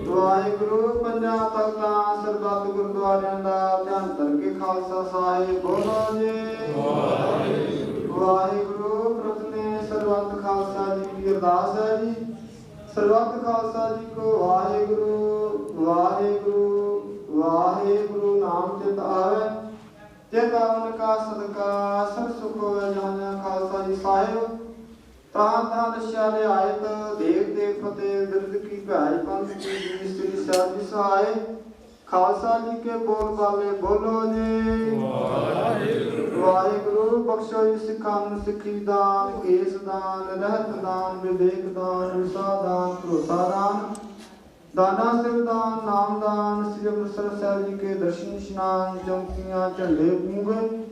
ਵਾਹਿਗੁਰੂ। ਪੰਜਾਂ ਤਖਤਾਂ ਸਰਬੱਤ ਗੁਰਦੁਆਰਿਆਂ ਦਾ ਧਿਆਨ ਕਰਕੇ ਖਾਲਸਾ ਸਾਹਿਬ ਬੋਲੋ ਜੀ ਵਾਹਿਗੁਰੂ। ਪ੍ਰਥਮੇ ਸਰਬੱਤ ਖਾਲਸਾ ਜੀ ਦੀ ਅਰਦਾਸ ਹੈ ਜੀ। ਸਰਬੱਤ ਖਾਲਸਾ ਜੀ ਕੋ ਵਾਹਿਗੁਰੂ ਵਾਹਿਗੁਰੂ ਵਾਹਿਗੁਰੂ ਨਾਮ ਚਿਤ ਆਵੇ ਤੇ ਕਾਵਨ ਕਾ ਸਦਕਾ ਸਭ ਸੁਖ ਹੋਵੇ ਜਹਾਂ ਖਾਲਸਾ ਜੀ ਸਾਹਿਬ। ਤਾਂ ਦਸ਼ਾ ਦੇ ਆਇਤ ਦੇਵ ਦੇ ਫਤਿਹ ਬਿਰਦ ਕੀ ਭਾਈ ਪੰਥ ਕੀ ਜੀ ਸ੍ਰੀ ਸਾਹਿਬ ਜੀ ਸਹਾਇ। ਖਾਲਸਾ ਜੀ ਕੇ ਬੋਲ ਬਾਲੇ ਬੋਲੋ ਜੀ ਵਾਹਿਗੁਰੂ। ਬਖਸ਼ੋ ਜੀ ਸਿੱਖਾਂ ਨੂੰ ਸਿੱਖੀ ਦਾਨ ਕੇਸ ਦਾਨ ਰਹਿਤ ਦਾਨ ਵਿਵੇਕ ਦਾਨ ਵਿਸਾ ਦਾਨ ਭਰੋਸਾ ਦਾਨ ਦਾਨਾ ਸਿਰ ਦਾਨ ਨਾਮ ਦਾਨ। ਸ੍ਰੀ ਅੰਮ੍ਰਿਤਸਰ ਸਾਹਿਬ ਜੀ ਕੇ ਦਰਸ਼ਨ ਇਸ਼ਨਾਨ ਚੌਂਕੀਆਂ ਝੰਡੇ ਪੂੰਗੇ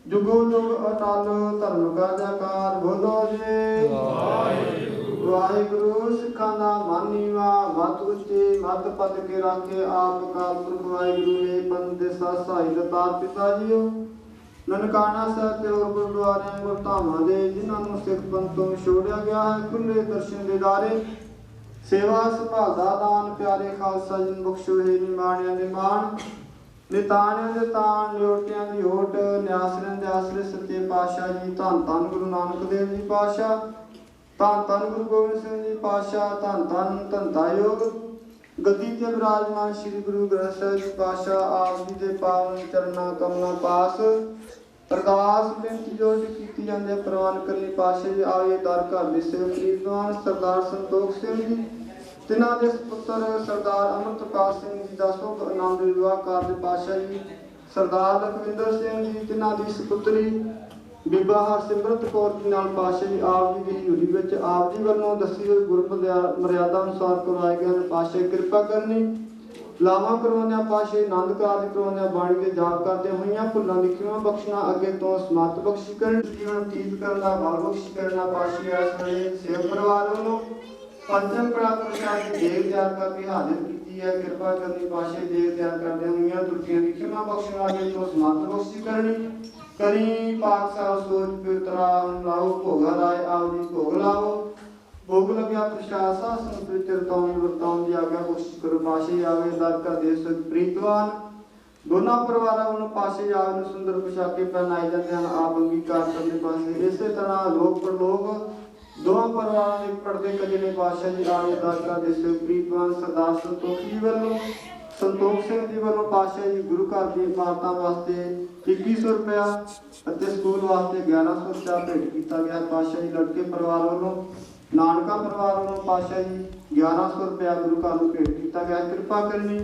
ਜੁਗੋ ਜੁਗ ਅਟਲ ਧਰਮ ਕਾ ਜੈਕਾਰ ਬੋਲੋ ਜੀ ਵਾਹਿਗੁਰੂ। ਸਿੱਖਾਂ ਦਾ ਮਨ ਨੀਵਾ ਮਤ ਉੱਚੇ ਮਤ ਪਦ ਕੇ ਰਾਖੇ ਆਪ ਕਾਲ ਪੁਰਖ ਵਾਹਿਗੁਰੂ ਨੇ ਪੰਥ ਦੇ ਸਹਾਈ ਦਾਤਾਰ ਪਿਤਾ ਜੀਓ। ਨਨਕਾਣਾ ਸਾਹਿਬ ਤੇ ਹੋਰ ਗੁਰਦੁਆਰਿਆਂ ਗੁਰਧਾਮਾਂ ਦੇ ਜਿਨ੍ਹਾਂ ਨੂੰ ਸਿੱਖ ਪੰਥ ਤੋਂ ਛੋੜਿਆ ਗਿਆ ਹੈ ਖੁੱਲੇ ਦਰਸ਼ਨ ਦਿਦਾਰੇ ਸੇਵਾ ਸੰਭਾਲਦਾ ਦਾਨ ਪਿਆਰੇ ਖਾਲਸਾ ਜੀ ਨੂੰ ਬਖਸ਼ੋ ਹੈ ਨਿਮਾਣਿਆਂ ਦੇ ਮਾਣ ਨਿਤਾਣਿਆਂ ਦੇ ਤਾਣ ਨਿਓਟਿਆਂ ਦੀ ਓਟ ਨਿਆਸਰਿਆਂ ਦੇ ਆਸਰੇ ਸੱਚੇ ਪਾਤਸ਼ਾਹ ਜੀ। ਧੰਨ ਧੰਨ ਗੁਰੂ ਨਾਨਕ ਦੇਵ ਜੀ ਪਾਤਸ਼ਾਹ ਧੰਨ ਧੰਨ ਗੁਰੂ ਗੋਬਿੰਦ ਸਿੰਘ ਜੀ ਪਾਤਸ਼ਾਹ ਧੰਨ ਧੰਨ ਧੰਤਾ ਯੋਗ ਗੱਦੀ ਤੇ ਵਿਰਾਜਮਾਨ ਸ੍ਰੀ ਗੁਰੂ ਗ੍ਰੰਥ ਸਾਹਿਬ ਜੀ ਪਾਤਸ਼ਾਹ ਆਪ ਜੀ ਦੇ ਪਾਵਨ ਚਰਨਾਂ ਕਮਲਾਂ ਪਾਸ ਅਰਦਾਸ ਬੇਨਤੀ ਜੋ ਕੀਤੀ ਜਾਂਦੀ ਹੈ ਪ੍ਰਵਾਨ ਕਰਨੀ ਪਾਤਸ਼ਾਹ ਜੀ। ਆਏ ਦਰ ਘਰ ਦੇ ਸੇਵਕ ਰੀਤਵਾਨ ਸਰਦਾਰ ਸੰਤੋਖ ਸਿੰਘ ਜੀ ਤਿਨਾਂ ਦੇ ਪੁੱਤਰ ਸਰਦਾਰ ਅਮਰਤਪਾਲ ਸਿੰਘ ਜੀ ਦਾ ਸੁਭ ਆਨੰਦ ਵਿਵਾਹ ਕਰਦੇ ਪਾਤਸ਼ਾਹ ਜੀ। ਸਰਦਾਰ ਲਖਵਿੰਦਰ ਸਿੰਘ ਜੀ ਤਿਨਾਂ ਦੀ ਸੁਪੁੱਤਰੀ ਬੀਬਾ ਹਰਸਿਮਰਤ ਕੌਰ ਜੀ ਨਾਲ ਪਾਤਸ਼ਾਹ ਜੀ ਆਪ ਜੀ ਦੀ ਹਜ਼ੂਰੀ ਵਿੱਚ ਆਪ ਜੀ ਵੱਲੋਂ ਦੱਸੀ ਹੋਈ ਗੁਰਮਰਿਆਦਾ ਅਨੁਸਾਰ ਕਰਵਾਏ ਗਏ ਹਨ। ਪਾਤਸ਼ਾਹ ਕਿਰਪਾ ਕਰਨੀ ਲਾਵਾਂ ਕਰਵਾਉਂਦਿਆਂ ਪਾਤਸ਼ਾਹ ਆਨੰਦ ਕਾਰਜ ਕਰਵਾਉਂਦਿਆਂ ਬਾਣੀ ਦੇ ਜਾਪ ਕਰਦੇ ਹੋਈਆਂ ਭੁੱਲਾਂ ਦੀ ਖਿਮਾ ਬਖਸ਼ਣਾ ਅੱਗੇ ਤੋਂ ਸਮਤ ਬਖਸ਼ੀ ਕਰਨ ਜੀਵਨ ਬਤੀਤ ਕਰਨ ਦਾ ਬਲ ਬਖਸ਼ੀ ਕਰਨਾ ਪਾਤਸ਼ਾਹ ਇਸ ਵੇਲੇ ਸੇਵ ਪਰਿਵਾਰ ਵੱਲੋਂ ਪੰਚਮ ਕੜਾ ਪ੍ਰਸ਼ਾਦ ਦੀ ਦੇਗ ਤਿਆਰ ਕਰਕੇ ਹਾਜ਼ਰ ਕੀਤੀ ਹੈ। ਕਿਰਪਾ ਕਰਨੀ ਪਾਤਸ਼ਾਹ ਦੇਗ ਤਿਆਰ ਕਰਦੇ ਹੋਈਆਂ ਤੁਰਕੀਆਂ ਦੀ ਖਿਮਾ ਬਖਸ਼ਣਾ ਅੱਗੇ ਤੋਂ ਸਮਤ ਬਖਸ਼ੀ ਕਰਨੀ ਕਰੀ ਪਾਕ ਸਾਹਿਬ ਸੋਚ ਪਿਤਰਾ ਲਾਓ ਭੋਗਾ ਰਾਏ ਆਪ ਜੀ ਭੋਗ ਲਾਓ ਭੋਗ ਲੱਗਿਆ ਪ੍ਰਸ਼ਾਦ ਸਾਸਨ ਪਿਤਰ ਤੋਂ ਵਰਤਾਉਣ ਦੀ ਆਗਿਆ ਬਖਸ਼ੀ ਕਰੋ ਪਾਤਸ਼ਾਹ ਆਵੇ ਦਰ ਕਰ ਦੇ ਸਤ ਪ੍ਰੀਤਵਾਨ ਦੋਨਾਂ ਪਰਿਵਾਰਾਂ ਵੱਲੋਂ ਪਾਤਸ਼ਾਹ ਆਪ ਨੂੰ ਸੁੰਦਰ ਪੁਸ਼ਾਕੇ ਪਹਿਨਾਏ ਜਾਂਦੇ ਹਨ ਆਪ ਅੰਗੀਕਾਰ ਕਰਦੇ ਪਾਸੇ ਇਸੇ ਤਰ੍ਹਾਂ ਲੋਕ ਪਰਲੋਕ ਦੋਵਾਂ ਪਰਿਵਾਰਾਂ ਦੇ ਪਰਦੇ ਕਜਨੇ ਪਾਤਸ਼ਾਹ ਜੀ ਆਵੇ ਦਰ ਕਰ ਦੇ ਸਤ ਪ੍ਰੀਤਵਾਨ ਸਰਦਾਰ ਸੰਤੋਖ ਜੀ ਵੱਲੋਂ ਸੰਤੋਖ ਸਿੰਘ ਜੀ ਵੱਲੋਂ ਪਾਤਸ਼ਾਹ ਜੀ ਗੁਰੂ ਘਰ ਦੀ ਇਮਾਰਤਾਂ ਵਾਸਤੇ 2100 ਰੁਪਇਆ ਅਤੇ ਸਕੂਲ ਵਾਸਤੇ 1100 ਰੁਪਇਆ ਭੇਟ ਕੀਤਾ ਗਿਆ। ਪਾਤਸ਼ਾਹ ਜੀ ਲੜਕੇ ਪਰਿਵਾਰ ਵੱਲੋਂ ਨਾਨਕਾ ਪਰਿਵਾਰ ਵੱਲੋਂ ਪਾਤਸ਼ਾਹ ਜੀ 1100 ਰੁਪਇਆ ਗੁਰੂ ਘਰ ਨੂੰ ਭੇਟ ਕੀਤਾ ਗਿਆ। ਕਿਰਪਾ ਕਰਨੀ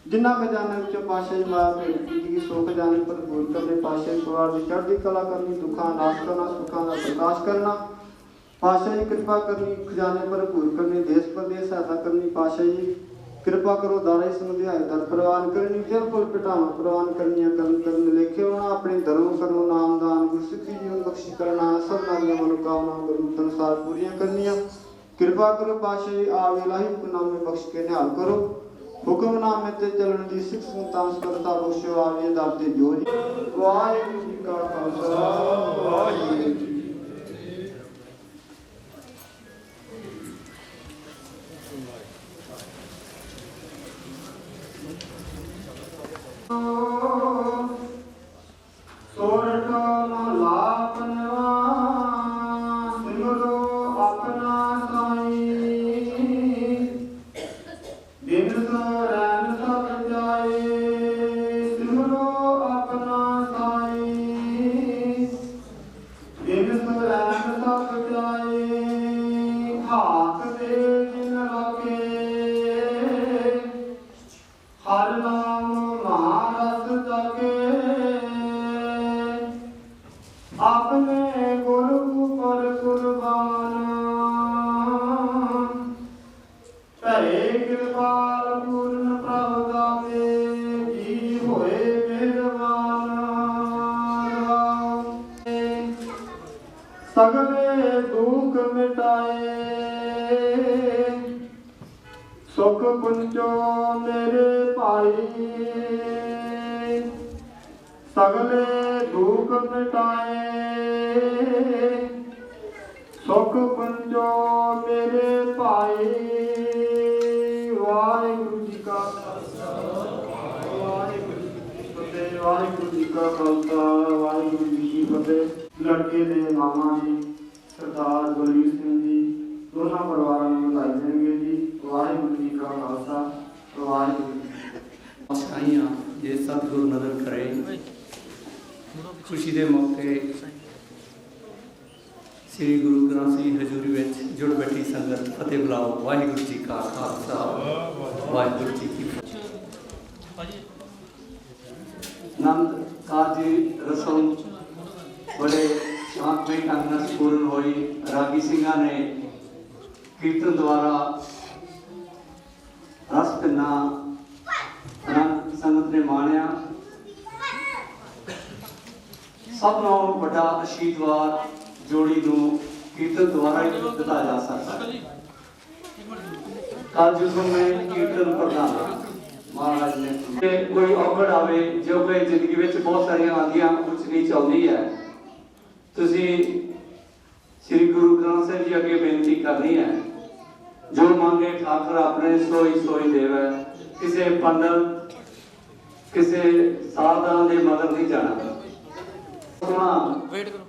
ਜਿਨ੍ਹਾਂ ਖਜ਼ਾਨੇ ਵਿੱਚੋਂ ਪਾਤਸ਼ਾਹ ਜੀ ਮਾਇਆ ਭੇਟ ਕੀਤੀ ਗਈ ਸੋ ਖਜ਼ਾਨੇ ਭਰਪੂਰ ਕਰਨੇ। ਪਾਤਸ਼ਾਹ ਜੀ ਪਰਿਵਾਰ ਦੀ ਚੜ੍ਹਦੀ ਕਲਾ ਕਰਨੀ, ਦੁੱਖਾਂ ਨਾਸ਼ ਕਰਨਾ, ਸੁੱਖਾਂ ਦਾ ਪ੍ਰਕਾਸ਼ ਕਰਨਾ। ਪਾਤਸ਼ਾਹ ਜੀ ਕਿਰਪਾ ਕਰਨੀ ਖਜ਼ਾਨੇ ਭਰਪੂਰ ਕਰਨੇ, ਦੇਸ਼ ਪ੍ਰਦੇਸ਼ ਸਹਾਇਤਾ ਕਰਨੀ। ਪਾਤਸ਼ਾਹ ਜੀ ਕਿਰਪਾ ਕਰੋ ਦਾਰਾ ਸਮੁਦਾਇ ਦਰ ਪ੍ਰਵਾਨ ਕਰਨੀ, ਜਲ ਪੁਲ ਪਟਾਵਾਂ ਪ੍ਰਵਾਨ ਕਰਨੀਆਂ ਕਰਨ ਲੇਖੇ ਹੋਣਾ। ਆਪਣੇ ਧਰਮ ਕਰੋ ਨਾਮਦਾਨ ਗੁਰਸਿੱਖੀ ਜੀਵਨ ਬਖਸ਼ੀ ਕਰਨਾ, ਸਭਨਾਂ ਦੀਆਂ ਮਨੋਕਾਮਨਾਵਾਂ ਗੁਰੂ ਅਨੁਸਾਰ ਪੂਰੀਆਂ ਕਰਨੀਆਂ। ਕਿਰਪਾ ਕਰੋ ਪਾਤਸ਼ਾਹ ਜੀ ਆਵੇ ਲਾਹੀ ਹੁਕਮਨਾਮੇ ਬਖਸ਼ ਕੇ ਨਿਹਾਲ ਕਰੋ। ਹੁਕਮਨਾਮੇ ਤੇ ਚੱਲਣ ਦੀ ਸਿੱਖ ਸੰਗਤਾਂ ਸਪਰਤਾ ਬਖਸ਼ੋ ਆਵੇ ਦਰ ਤੇ ਜੋਰ। ਵਾਹਿਗੁਰੂ ਜੀ ਕਾ ਖਾਲਸਾ ਵਾਹਿਗੁਰੂ ਜੀ ਕੀ ਸੋਰਠ ਮਹਲਾ ਪੰਜਵਾ। ਸਿਮਰੋ ਆਪਣਾ ਸਾਈਂ, ਦਿਨ ਰਹਿਣ ਸਭ ਜਾਏ। ਸਿਮਰੋ ਆਪਣਾ ਸਾਈਂ, ਦਿਨ ਰਹਿਣ ਸਭ ਜਾਏ। ਹਾਕ ਦੇ ਦਿਨ ਰਾਖੇ, ਹਰ ਨਾਮ ਮਹਾਰਸ ਜਾਗੇ। ਆਪਣੇ ਗੁਰੂ ਉਪਰ ਕੁਰਬਾਨ, ਭਰੇ ਕਿਰਪਾਲ ਪੂਰਨ ਪ੍ਰਭ ਦਾਤੇ। ਜੀ ਹੋਏ ਮਿਹਰਬਾਨ, ਸਗਲੇ ਦੁੱਖ ਮਿਟਾਏ। ਸੁਖ ਪੁੰਚੋ ਮੇਰੇ ਭਾਈ, ਸਗਲੇ ਦੁੱਖ ਮਿਟਾਏ। ਸੁਖ ਪੁੰਚੋ ਮੇਰੇ ਭਾਈ। ਵਾਹਿਗੁਰੂ ਜੀ ਕਾ ਖਾਲਸਾ ਵਾਹਿਗੁਰੂ ਜੀ ਕੀ ਫਤਿਹ। ਵਾਹਿਗੁਰੂ ਜੀ ਕਾ ਖਾਲਸਾ ਵਾਹਿਗੁਰੂ ਜੀ ਕੀ ਫਤਿਹ। ਲੜਕੇ ਦੇ ਮਾਮਾ ਜੀ ਸਰਦਾਰ ਬਲਵੀਰ ਸਿੰਘ ਜੀ ਦੋਨਾਂ ਪਰਿਵਾਰਾਂ ਨੂੰ ਵਧਾਈ ਦੇਣਗੇ ਜੀ। ਵਾਹਿਗੁਰੂ ਜੀ ਕਾ ਖਾਲਸਾ ਵਾਹਿਗੁਰੂ ਜੀ ਕੀ ਫਤਿਹ। ਸਾਈਆਂ ਜੇ ਸਤਿਗੁਰੂ ਨਦਰ ਕਰੇ। ਖੁਸ਼ੀ ਦੇ ਮੌਕੇ ਸ੍ਰੀ ਗੁਰੂ ਗ੍ਰੰਥ ਸਾਹਿਬ ਹਜ਼ੂਰੀ ਵਿੱਚ ਜੁੜ ਬੈਠੀ ਸੰਗਤ ਫਤਿਹ ਬੁਲਾਓ। ਵਾਹਿਗੁਰੂ ਜੀ ਕਾ ਖਾਲਸਾ ਵਾਹਿਗੁਰੂ ਜੀ ਕੀ ਫਤਿਹ। ਆਨੰਦ ਕਾਰਜ ਰਸਮ ਬੜੇ ਸ਼ਾਂਤਮਈ ਢੰਗ ਨਾਲ ਸੰਪੂਰਨ ਹੋਈ। ਰਾਗੀ ਸਿੰਘਾਂ ਨੇ ਕੀਰਤਨ ਦੁਆਰਾ ਰਸ ਪਿੰਨਾ ਆਨੰਦ ਸੰਗਤ ਨੇ ਮਾਣਿਆ। ਸਭ ਨਾਲੋਂ ਵੱਡਾ ਆਸ਼ੀਰਵਾਦ ਜੋੜੀ ਨੂੰ ਕੀਰਤਨ ਦੁਆਰਾ ਹੀ ਦਿੱਤਾ ਜਾ ਸਕਦਾ। ਕੱਲ ਜਦੋਂ ਮੈਂ ਕੀਰਤਨ ਪ੍ਰਧਾਨ ਮਹਾਰਾਜ ਨੇ ਕੋਈ ਔਗੜ ਆਵੇ, ਜੋ ਕੋਈ ਜ਼ਿੰਦਗੀ ਵਿੱਚ ਬਹੁਤ ਸਾਰੀਆਂ ਆਂਦੀਆਂ ਉੱਚ ਨੀਚ ਆਉਂਦੀ ਹੈ, ਤੁਸੀਂ ਸ੍ਰੀ ਗੁਰੂ ਗ੍ਰੰਥ ਸਾਹਿਬ ਜੀ ਅੱਗੇ ਬੇਨਤੀ ਕਰਨੀ ਹੈ। ਜੋ ਮੰਗੇ ਠਾਕੁਰ ਆਪਣੇ ਸੋਈ ਸੋਈ ਦੇਵੈ। ਕਿਸੇ ਪੰਡਤ ਕਿਸੇ ਸਾਧਾਂ ਦੇ ਮਗਰ ਨਹੀਂ ਜਾਣਾ। ਵੇਟ ਕਰੋ,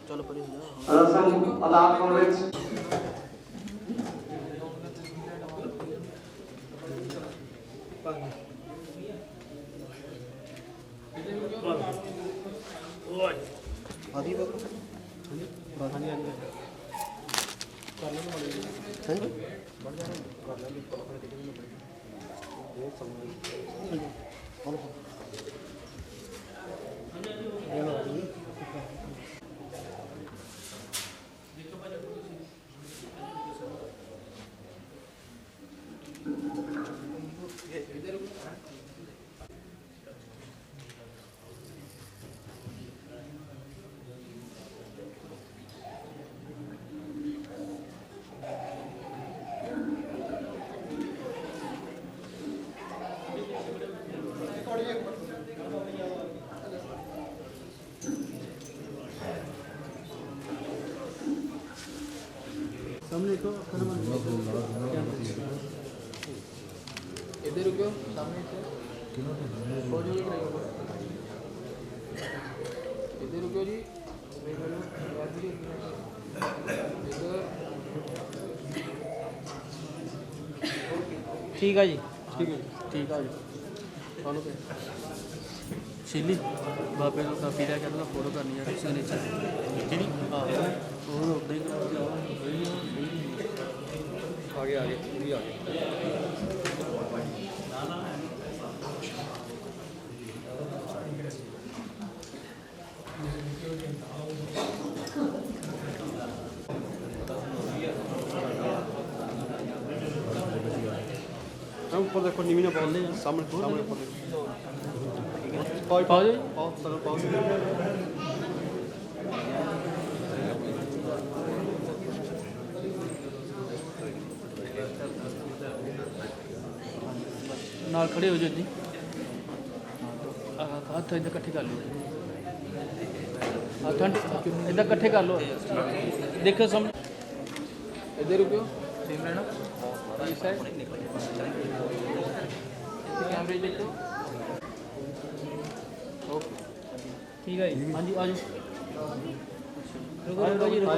ਚਲੋ ਪਰੇ ਹੋ ਜਾ। ਰਸਮ ਅਦਾ ਕਰਨ ਵਿੱਚ ਆਦੀ ਬਾਬਾ ਬਾਬਾ ਨਹੀਂ ਆਦੀ ਕਰ ਲੈਣ ਵਾਲੇ ਹਾਂਜੀ ਬਣ ਜਾਣਾ ਕਰ ਲਾਂਗੇ ਆਪਣੇ ਟਿਕਟ ਨੂੰ ਇਹ ਸਮਝ ਬੋਲੋ सामने को इधर रुको सामने से इधर रुको जी ठीक है जी। ਠੀਕ ਹੈ ਠੀਕ ਆ ਜੀ ਫੋਲੋ ਕਰ ਸ਼ੀਲੀ ਬਾਬੇ ਨੂੰ ਕਾਪੀ ਦਾ ਕਹਿੰਦਾ ਫੋਲੋ ਕਰਨੀ ਆ ਸਿਗਨੇਚਰ ਠੀਕ ਨਹੀਂ ਹਾਂ ਉਹ ਉਦਾਂ ਹੀ ਕਰਾ ਕੇ ਆ ਗਏ ਉਹ ਵੀ ਆ ਗਏ ऊपर देखो नीवी ना बोल सामने सामने ऊपर पाओ जी पाओ सर पाओ नाल खड़े हो जाओ जी हाथ इधर इकट्ठे कर लो हाथ इधर इकट्ठे कर लो देखो सामने इधर रुको सेम रहना इस साइड कैमरे देखो ओके ठीक है हाँ जी आ जाओ रुको रुको जी रुको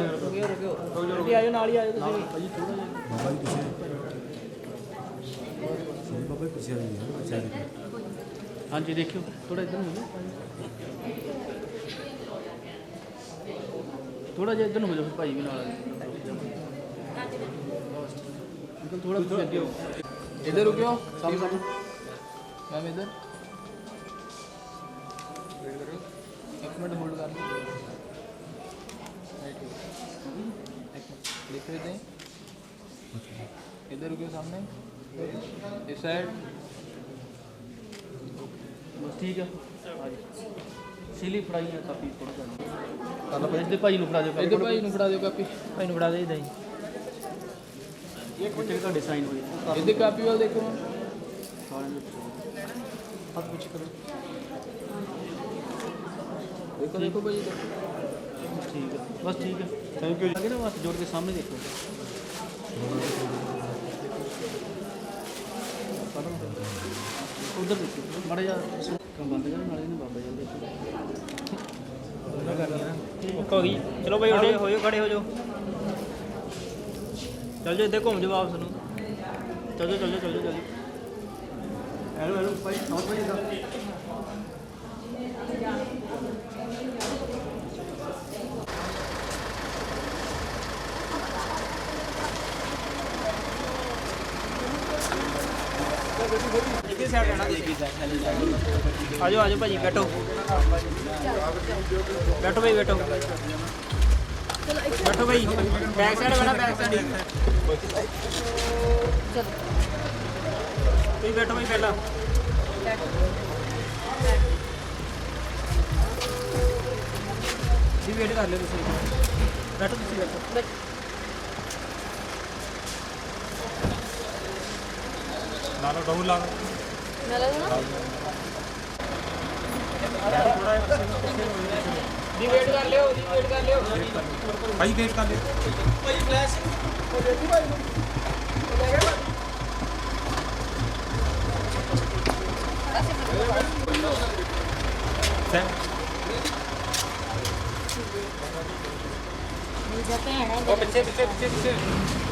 रुको आ जाओ नाल ही आ जाओ जी थोड़ा ਬਾਬਾ ਜੀ ਪਿੱਛੇ ਬਾਬਾ ਜੀ ਪਿੱਛੇ ਆ ਜੀ ਅੱਛਾ ਜੀ हाँ जी देखियो थोड़ा इधर हो जाओ थोड़ा जिहा इधर हो जाओ भाई भी नाल अंकल थोड़ा पीछे आगे हो इधर रुको सामने सामने मैम इधर एक मिनट होल्ड कर लो देख रहे थे इधर रुको सामने इस साइड बस ठीक है सीली फड़ाई है कापी थोड़ा करना इधर भाई ਨੂੰ ਫੜਾ ਦਿਓ इधर भाई ਨੂੰ ਫੜਾ ਦਿਓ ਕਾਪੀ भाई ਨੂੰ ਫੜਾ ਦੇ ਇਦਾਂ ਹੀ एक मिनट का डिजाइन होई इधर कापी वाल देखो हाथ पीछे करो देखो देखो भाई इधर ठीक है बस ठीक है थैंक यू आगे ना बस जोड़ के सामने देखो उधर देखो बड़ा जा कम बंद कर नाले ने बाबा जी देखो हो गई चलो भाई उठे हो जाओ खड़े हो जाओ चल जाओ इधर घूम जाओ वापस नू चल जाओ हेलो हेलो भाई समझ भाई इधर इधर साइड रहना आ जाओ भाजी बैठो बैठो भाई बैठो बैठो भाई बैक साइड बना बैक साइड तुम बैठो भाई पहला जी वेट कर लो तुम बैठो तुम बैठो लालो डाउन ला जी वेट कर लियो भाई वेट कर लियो भाई फ्लैश हो जाती भाई हो जाएगा वो पीछे पीछे पीछे पीछे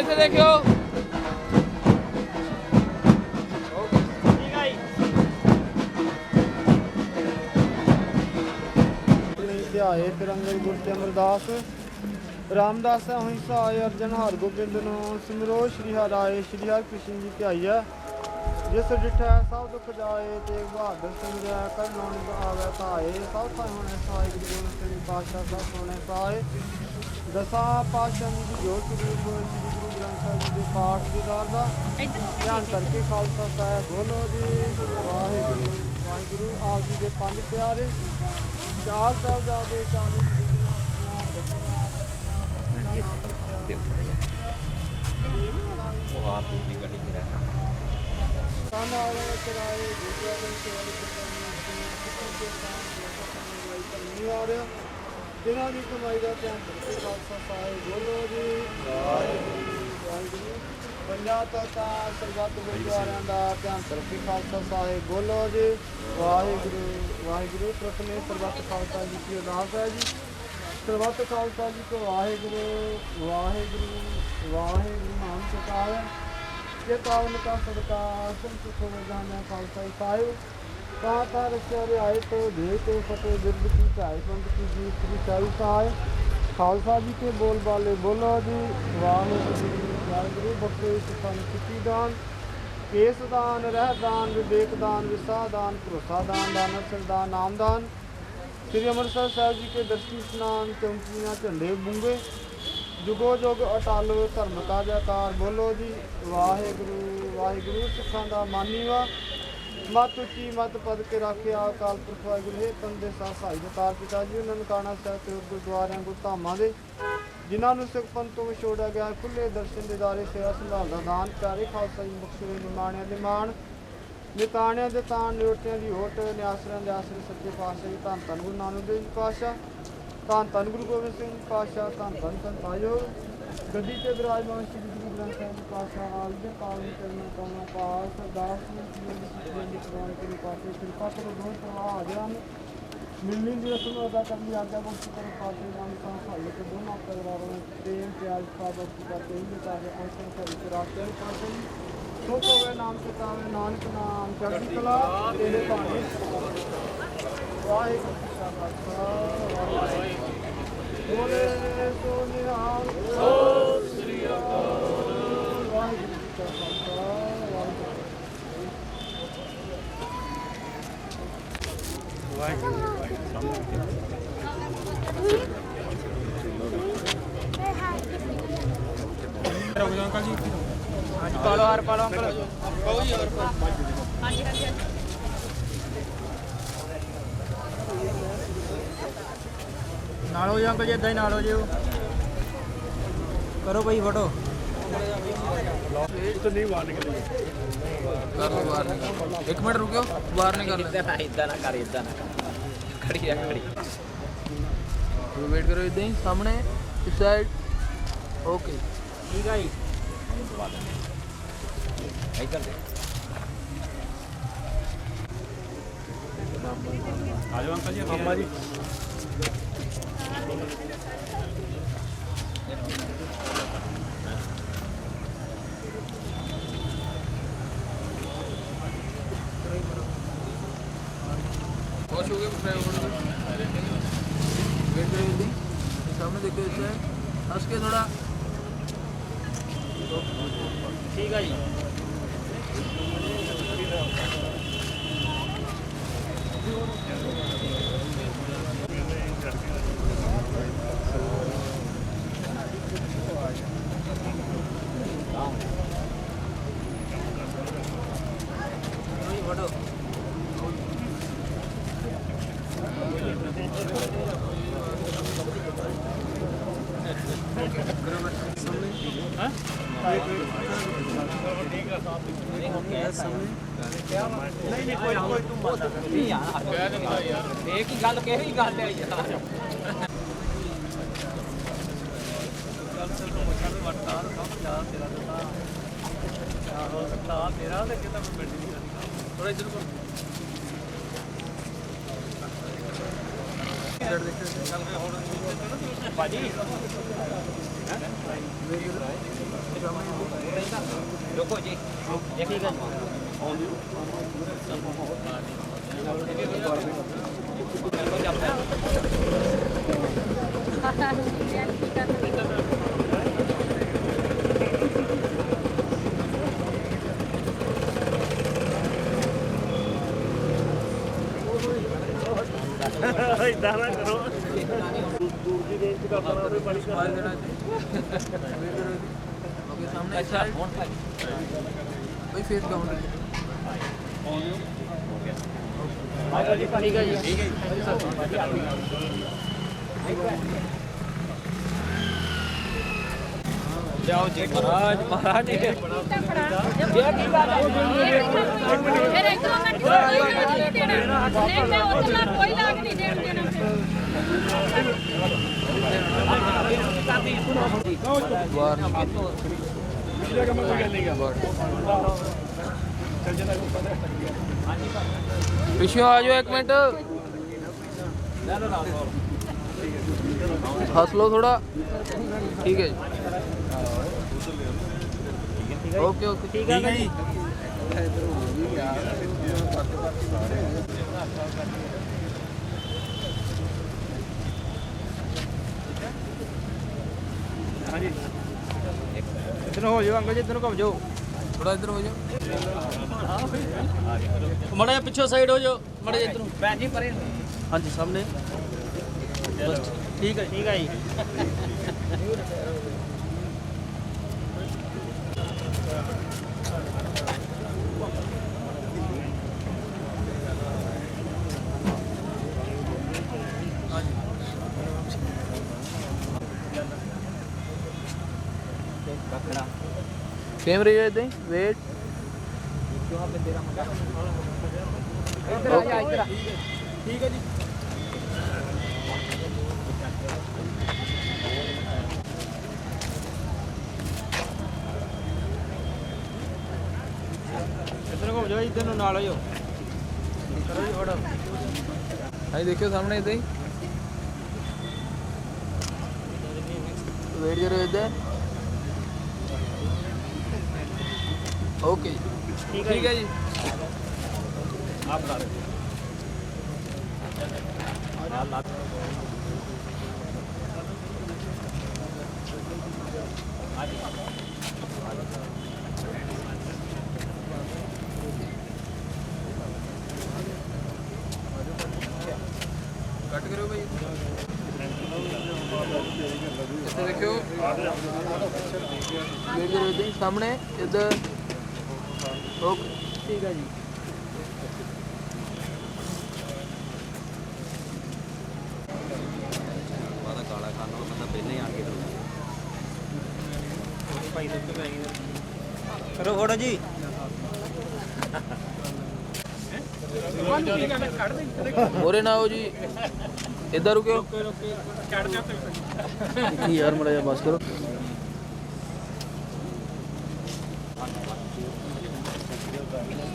ਇੱਥੇ ਦੇਖਿਓ ਧਿਆਏ ਤਿਰੰਗੇ ਗੁਰ ਤੇ ਅਮਰਦਾਸ ਰਾਮਦਾਸ ਅਹਿੰਸਾ ਆਏ ਅਰਜਨ ਹਰ ਗੋਬਿੰਦ ਨੂੰ ਸਿਮਰੋ ਸ਼੍ਰੀ ਹਰਿ ਸ਼੍ਰੀ ਹਰਿ ਕ੍ਰਿਸ਼ਨ ਜੀ ਧਿਆਈਐ ਜਿਸ ਡਿਠੈ ਸਭ ਦੁਖ ਜਾਏ ਤੇ ਬਹਾਦਰ ਸਿੰਘਿਆ ਕਰ ਨਾਨਕ ਆਵੇ ਧਾਏ ਸਭ ਥਾਂ ਹੋਣੇ ਸਹਾਇ ਗੁਰੂ ਗੋਬਿੰਦ ਸਿੰਘ ਪਾਤਸ਼ਾਹ ਸਭ ਹੋਣੇ ਸਹਾਇ ਦਸਾਂ ਪਾਤਸ਼ਾਹ ਜੀ ਦੀ ਜੋਤ ਰੂਪ ਸ੍ਰੀ ਗੁਰੂ ਗ੍ਰੰਥ ਸਾਹਿਬ ਜੀ ਦੇ ਪਾਠ ਦੀ ਦਾਰ ਦਾ ਧਿਆਨ ਕਰਕੇ ਖਾਲਸਾ ਸਾਹਿਬ ਬੋਲੋ ਜੀ ਵਾਹਿਗੁਰੂ ਵਾਹਿਗੁਰੂ ਆਪ ਜੀ ਦੇ ਪੰਜ ਪਿਆਰੇ ਚਾਰ ਸਾਹਿਬ ਜਾਦੇ ਚਾਲੀ ਉਹ ਆਪ ਦੀ ਗੱਡੀ ਚ ਰਹਿਣਾ ਸਾਨਾਲੇ ਚਰਾਏ ਗੁਰਦੁਆਰੇ ਸੇਵਾ ਕਰਦੇ ਜਿਨ੍ਹਾਂ ਦੀ ਕਮਾਈ ਦਾ ਧਿਆਨ ਕਰਕੇ ਖਾਲਸਾ ਸਾਹਿਬ ਬੋਲੋ ਜੀ ਵਾਹਿਗੁਰੂ ਵਾਹਿਗੁਰੂ ਪੰਜਾਂ ਤਖਤਾਂ ਸਰਬੱਤ ਗੁਰਦੁਆਰਿਆਂ ਦਾ ਧਿਆਨ ਕਰਕੇ ਖਾਲਸਾ ਸਾਹਿਬ ਬੋਲੋ ਜੀ ਵਾਹਿਗੁਰੂ ਵਾਹਿਗੁਰੂ ਪ੍ਰਥਮੇ ਸਰਬੱਤ ਖਾਲਸਾ ਜੀ ਕੀ ਅਰਦਾਸ ਹੈ ਜੀ ਸਰਬੱਤ ਖਾਲਸਾ ਜੀ ਕੋ ਵਾਹਿਗੁਰੂ ਵਾਹਿਗੁਰੂ ਵਾਹਿਗੁਰੂ ਨਾਮ ਸਤਾਵੇ ਜੇ ਪਾਵਨ ਕਾ ਸਦਕਾ ਸੰਤ ਸੁਖ ਵਰਦਾਨਾ ਖਾਲਸਾ ਸਾਹਿਬ ਤਾਂ ਰਸਿਆ ਆਏ ਤੋਂ ਦੇ ਤੇ ਫਤਿਹ ਬਿਰਦ ਕੀ ਢਾਈ ਪੰਥ ਕੀ ਜੀ ਸ੍ਰੀ ਸਾਹਿਬ ਸਾਹਿਬ ਖਾਲਸਾ ਜੀ ਕੇ ਬੋਲ ਬਾਲੇ ਬੋਲੋ ਜੀ ਵਾਹਿਗੁਰੂ ਵਾਹਿਗੁਰੂ ਬਖਸ਼ੇ ਸੁਖਾਨ ਸਿੱਖੀ ਦਾਨ ਕੇਸ ਦਾਨ ਰਹਿ ਦਾਨ ਵਿਵੇਕ ਦਾਨ ਵਿਸਾਹ ਦਾਨ ਭਰੋਸਾ ਦਾਨ ਦਾਨਵ ਸਰਦਾਨ ਨਾਮਦਾਨ ਸ੍ਰੀ ਅੰਮ੍ਰਿਤਸਰ ਸਾਹਿਬ ਜੀ ਕੇ ਦਰਸ਼ਨ ਇਸ਼ਨਾਨ ਚੌਂਕੀਆਂ ਝੰਡੇ ਬੁੰਗੇ ਜੁਗੋ ਜੁਗ ਅਟਲ ਧਰਮ ਕਾ ਜੈਕਾਰ ਬੋਲੋ ਜੀ ਵਾਹਿਗੁਰੂ ਵਾਹਿਗੁਰੂ ਸਿੱਖਾਂ ਦਾ ਮਾਨੀਵਾ ਮਤ ਉੱਚੀ ਮਤ ਪਦ ਕੇ ਰੱਖਿਆ ਅਕਾਲ ਪੁਰਖ ਵਾਹਿਗੁਰੂ ਹੈ ਬੰਦੇ ਸਾਹ ਭਾਈ ਦਤਾਰ ਪਿਤਾ ਜੀ ਨਨਕਾਣਾ ਸਾਹਿਬ ਤੇ ਗੁਰਦੁਆਰਿਆਂ ਗੁਰਧਾਮਾਂ ਦੇ ਜਿਨ੍ਹਾਂ ਨੂੰ ਸਿੱਖ ਪੰਥ ਤੋਂ ਵਿਛੋੜਿਆ ਗਿਆ ਖੁੱਲੇ ਦਰਸ਼ਨ ਦਿਦਾਰੇ ਸੇਵਾ ਸੰਭਾਲ ਦਾ ਦਾਨ ਪਿਆਰੇ ਖਾਲਸਾ ਜੀ ਬਖਸ਼ੇ ਨਿਮਾਣਿਆਂ ਦੇ ਮਾਣ ਨਿਤਾਣਿਆਂ ਦੇ ਤਾਣ ਨਿਉਟਿਆਂ ਦੀ ਹੋਟ ਨਿਆਸਰਿਆਂ ਦੇ ਆਸਰੇ ਸੱਚੇ ਪਾਤਸ਼ਾਹ ਜੀ ਧੰਨ ਧੰਨ ਗੁਰੂ ਨਾਨਕ ਦੇਵ ਜੀ ਪਾਤਸ਼ਾਹ ਧੰਨ ਧੰਨ ਗੁਰੂ ਗੋਬਿੰਦ ਸਿੰਘ ਪਾਤਸ਼ਾਹ ਧੰਨ ਧੰਨ ਸੰਤ ਆਇਓ ਗੱਦੀ ਤੇ ਵਿਰਾਜਮਾਨ ਸ੍ਰੀ ਗੁਰੂ ਗ੍ਰੰਥ ਸਾਹਿਬ ਜੀ ਪਾਤਸ਼ਾਹ ਆਲ ਦੇ ਪਾਵਨ ਚਰਨਾਂ ਕੌਣਾ ਪਾਸ ਅਰਦਾਸ ਨੂੰ ਜੀਵਨ ਦੀ ਪ੍ਰਵਾਨ ਕਰੀ ਪਾਸੇ ਕਿਰਪਾ ਕਰੋ ਦੋਹ ਪ੍ਰਵਾਹ ਆ ਗਿਆ ਮਿਲਣੀ ਦੀ ਰਸਮ ਅਦਾ ਕਰਨ ਦੀ ਆਗਿਆ ਬਖਸ਼ ਕਰੋ ਪਾਸੇ ਨਾਮ ਸਾਹ ਭਾਈ ਤੇ ਦੋਨਾਂ ਪਰਿਵਾਰਾਂ ਨੂੰ ਪ੍ਰੇਮ ਪਿਆਰ ਸਾਬਤ ਕਰਦੇ ਹੀ ਤਾਰੇ ਅੰਸ਼ਾਂ ਘਰ ਚ ਰਾਖਦੇ ਪਾਸੇ ਸੋ ਹੋਵੇ ਨਾਮ ਸਤਾਵੇ ਨਾਨਕ ਨਾਮ ਚੜ੍ਹਦੀ ਕਲਾ ਤੇਰੇ ਭਾਣੇ ਵਾਹਿਗੁਰੂ ਜੀ ਕਾ ਖਾਲਸਾ ਵਾਹਿਗੁਰੂ ਬੋਲੇ ਸੋ ਨਿਹਾਲ ਸਤਿ ਸ੍ਰੀ ਅਕਾਲ ਵਾਹਿਗੁਰੂ ਜੀ ਕਾ ਖਾਲਸਾ ਵਾਹਿਗੁਰੂ ਰੁਕ ਜਾਓ ਅੰਕਲ ਜੀ ਹਾਂਜੀ ਪਾਲੋ ਹਰ ਪਾਲੋ ਅੰਕਲ ਕਹੋ ਜੀ ਹੋਰ ਹਾਂਜੀ ਹਾਂਜੀ ਨਾਲ ਹੋ ਜਾ ਅੰਕਲ ਜੀ ਇਦਾਂ ਹੀ ਨਾਲ ਹੋ ਜਿਓ ਕਰੋ ਭਾਈ ਫੋਟੋ ਕਰ ਲਓ ਬਾਹਰ ਨਿਕਲ 1 ਮਿੰਟ ਰੁਕਿਓ ਬਾਹਰ ਨਿਕਲ ਇਦਾਂ ਨਾ ਕਰ ਖੜੀ ਆ ਖੜੀ ਵੇਟ ਕਰੋ ਇਦਾਂ ਹੀ ਸਾਹਮਣੇ ਇਸ ਸਾਈਡ ਓਕੇ ਠੀਕ ਆ ਜੀ ਇੱਧਰ ਦੇ ਆ ਜਾਓ ਅੰਕਲ ਜੀ ਮਾਮਾ ਜੀ बहुत हो गया वेट करो जल्दी सामने देखो इस साइड हंस के थोड़ा ਠੀਕ ਆ ਜੀ फोटो ਨਹੀਂ ਕੋਈ ਤੂੰ ਮਤ ਨਹੀਂ ਯਾਰ ਇਹ ਕੀ ਗੱਲ ਕਿਹੜੀ ਗੱਲ ਹੈ ਯਾਰ थोड़ा इधर को ਭਾਜੀ ਰੁਕੋ ਜੀ ਠੀਕ ਹੈ ਇਦਾਂ ਨਾ ਕਰੋ ਦੂਰ ਦੀ ਰੇਂਜ ਦਾ ਆਪਣਾ ਉਹਦੇ ਪਾਣੀ ਕਰ ओके सामने अच्छा भाई फेस काउंट ਆਜੋ ਜੀ ਠੀਕ ਹੈ ਜੀ जाओ जी महाराज महाराज फिर एक दो मिनट नहीं देना मैं उतना कोई लाग नहीं देना पिछो आ जाओ 1 मिनट हंस लो थोड़ा ठीक है जी ओके ओके ठीक है जी इधर हो जाओ अंकल जी इधर घूम जाओ थोड़ा इधर हो जाओ माड़ा जिहा पिछो साइड हो जाओ माड़ा जिहा इधर भैन जी परे हाँ जी सामने ठीक है जी सेम रही है वेट ठीक है जी इधर घूम जाओ इधर नाल हो जाओ करो जी ऑर्डर हाँ देखियो सामने इधर ही वेट करो इधर ओके ठीक है जी आप ला कट करो भाई इधर देखियो वेट करो इधर सामने इधर ओके ठीक है जी ਕਾਲਾ ਖਾਣਾ ਉਹਨਾਂ ਦਾ ਪਹਿਲਾਂ ਹੀ ਆ ਕੇ ਭਾਈ ਦੇ ਉੱਤੇ ਪੈ ਗਈ ਕਰੋ ਫੋਟੋ ਜੀ मोरे ना हो जी इधर रुको यार मड़ा जा बस करो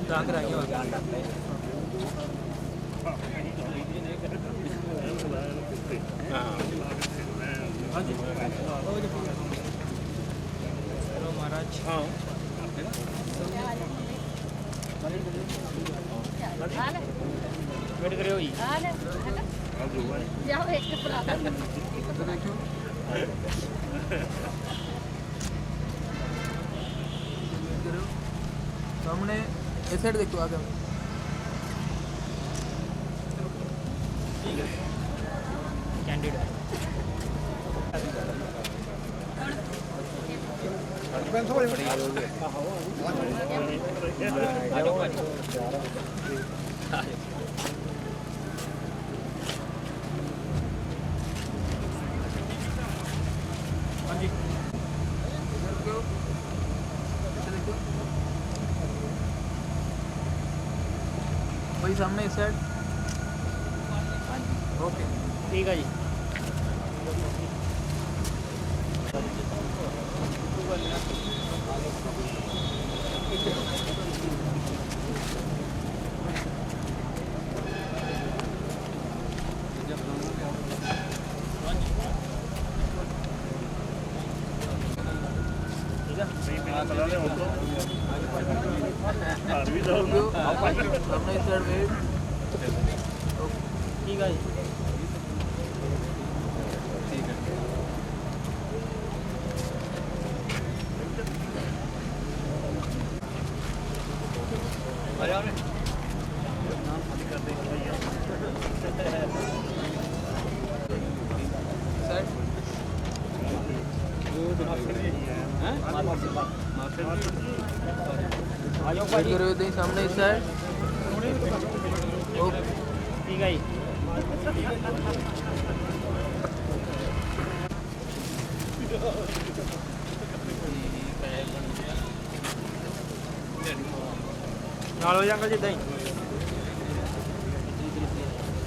दाग रहा महाराज हाँ वेट करियो जी जाओ एक फड़ा सामने इस साइड देखो आगे कैंडिड हाँ जी भाई सामने इस साइड ओके ठीक है जी ठीक है जी करो इधर सामने इस साइड ठीक है जी ਨਾਲ ਹੋ ਜਾਗਾ ਜਿੱਦਾਂ ਹੀ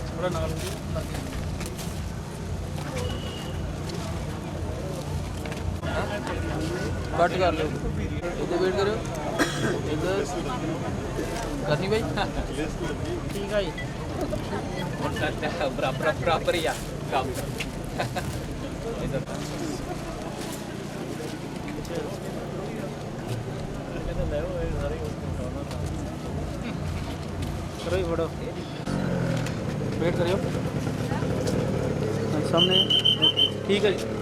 ਥੋੜਾ ਨਾਲ कट कर लो इधर वेट करो इधर करनी भाई ठीक है जी बराबर ही आ काम इधर करो ही फोटो वेट करियो सामने ठीक है जी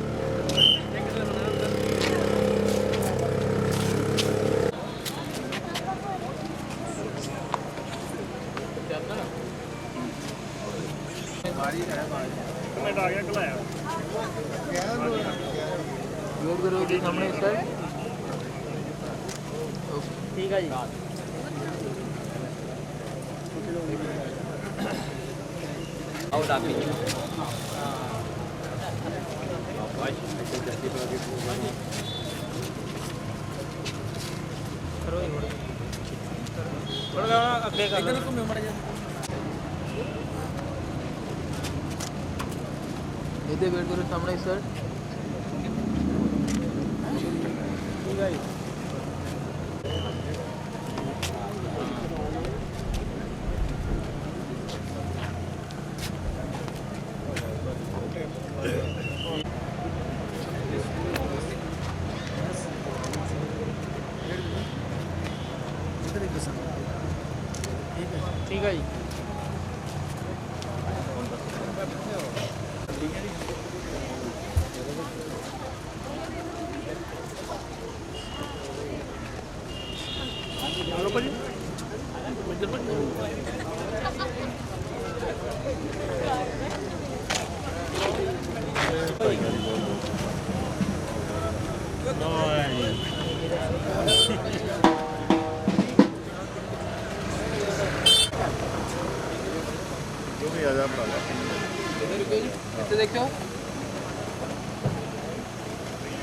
वेट करो इधर सामने इस साइड ठीक है जी आओ डाबी करो ही थोड़ा अगले कर लो इधर वेट करो सामने इस साइड ठीक है जी ठीक है जी इधर रुको जी इधर देखो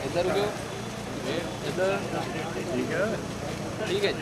इधर रुको इधर ठीक है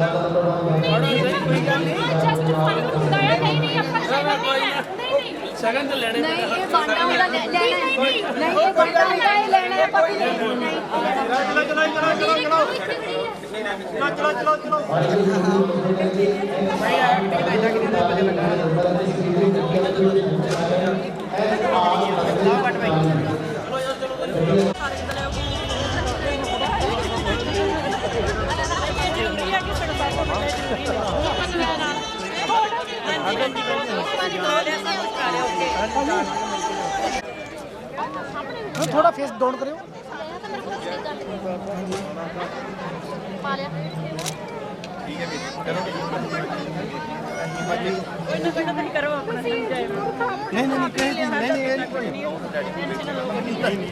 ਕੋਈ ਗੱਲ ਨਹੀਂ ਨਹੀਂ ਜਸਟ ਫਾਈਨ ਹੁੰਦਾ ਹੈ ਨਹੀਂ ਨਹੀਂ ਆਪਾਂ ਸ਼ਗਨ ਤੇ ਲੈਣੇ ਨਹੀਂ ਇਹ ਬਾਂਡਾ ਉਹਦਾ ਲੈਣਾ ਨਹੀਂ ਇਹ ਬਾਂਡਾ ਹੁੰਦਾ ਇਹ ਲੈਣਾ ਹੈ ਪਤੀ ਨਹੀਂ ਥੋੜਾ ਫੇਸ ਡਾਊਨ ਕਰਿਓ ਪਾ ਲਿਆ ਨਹੀਂ ਨਹੀਂ ਨਹੀਂ ਨਹੀਂ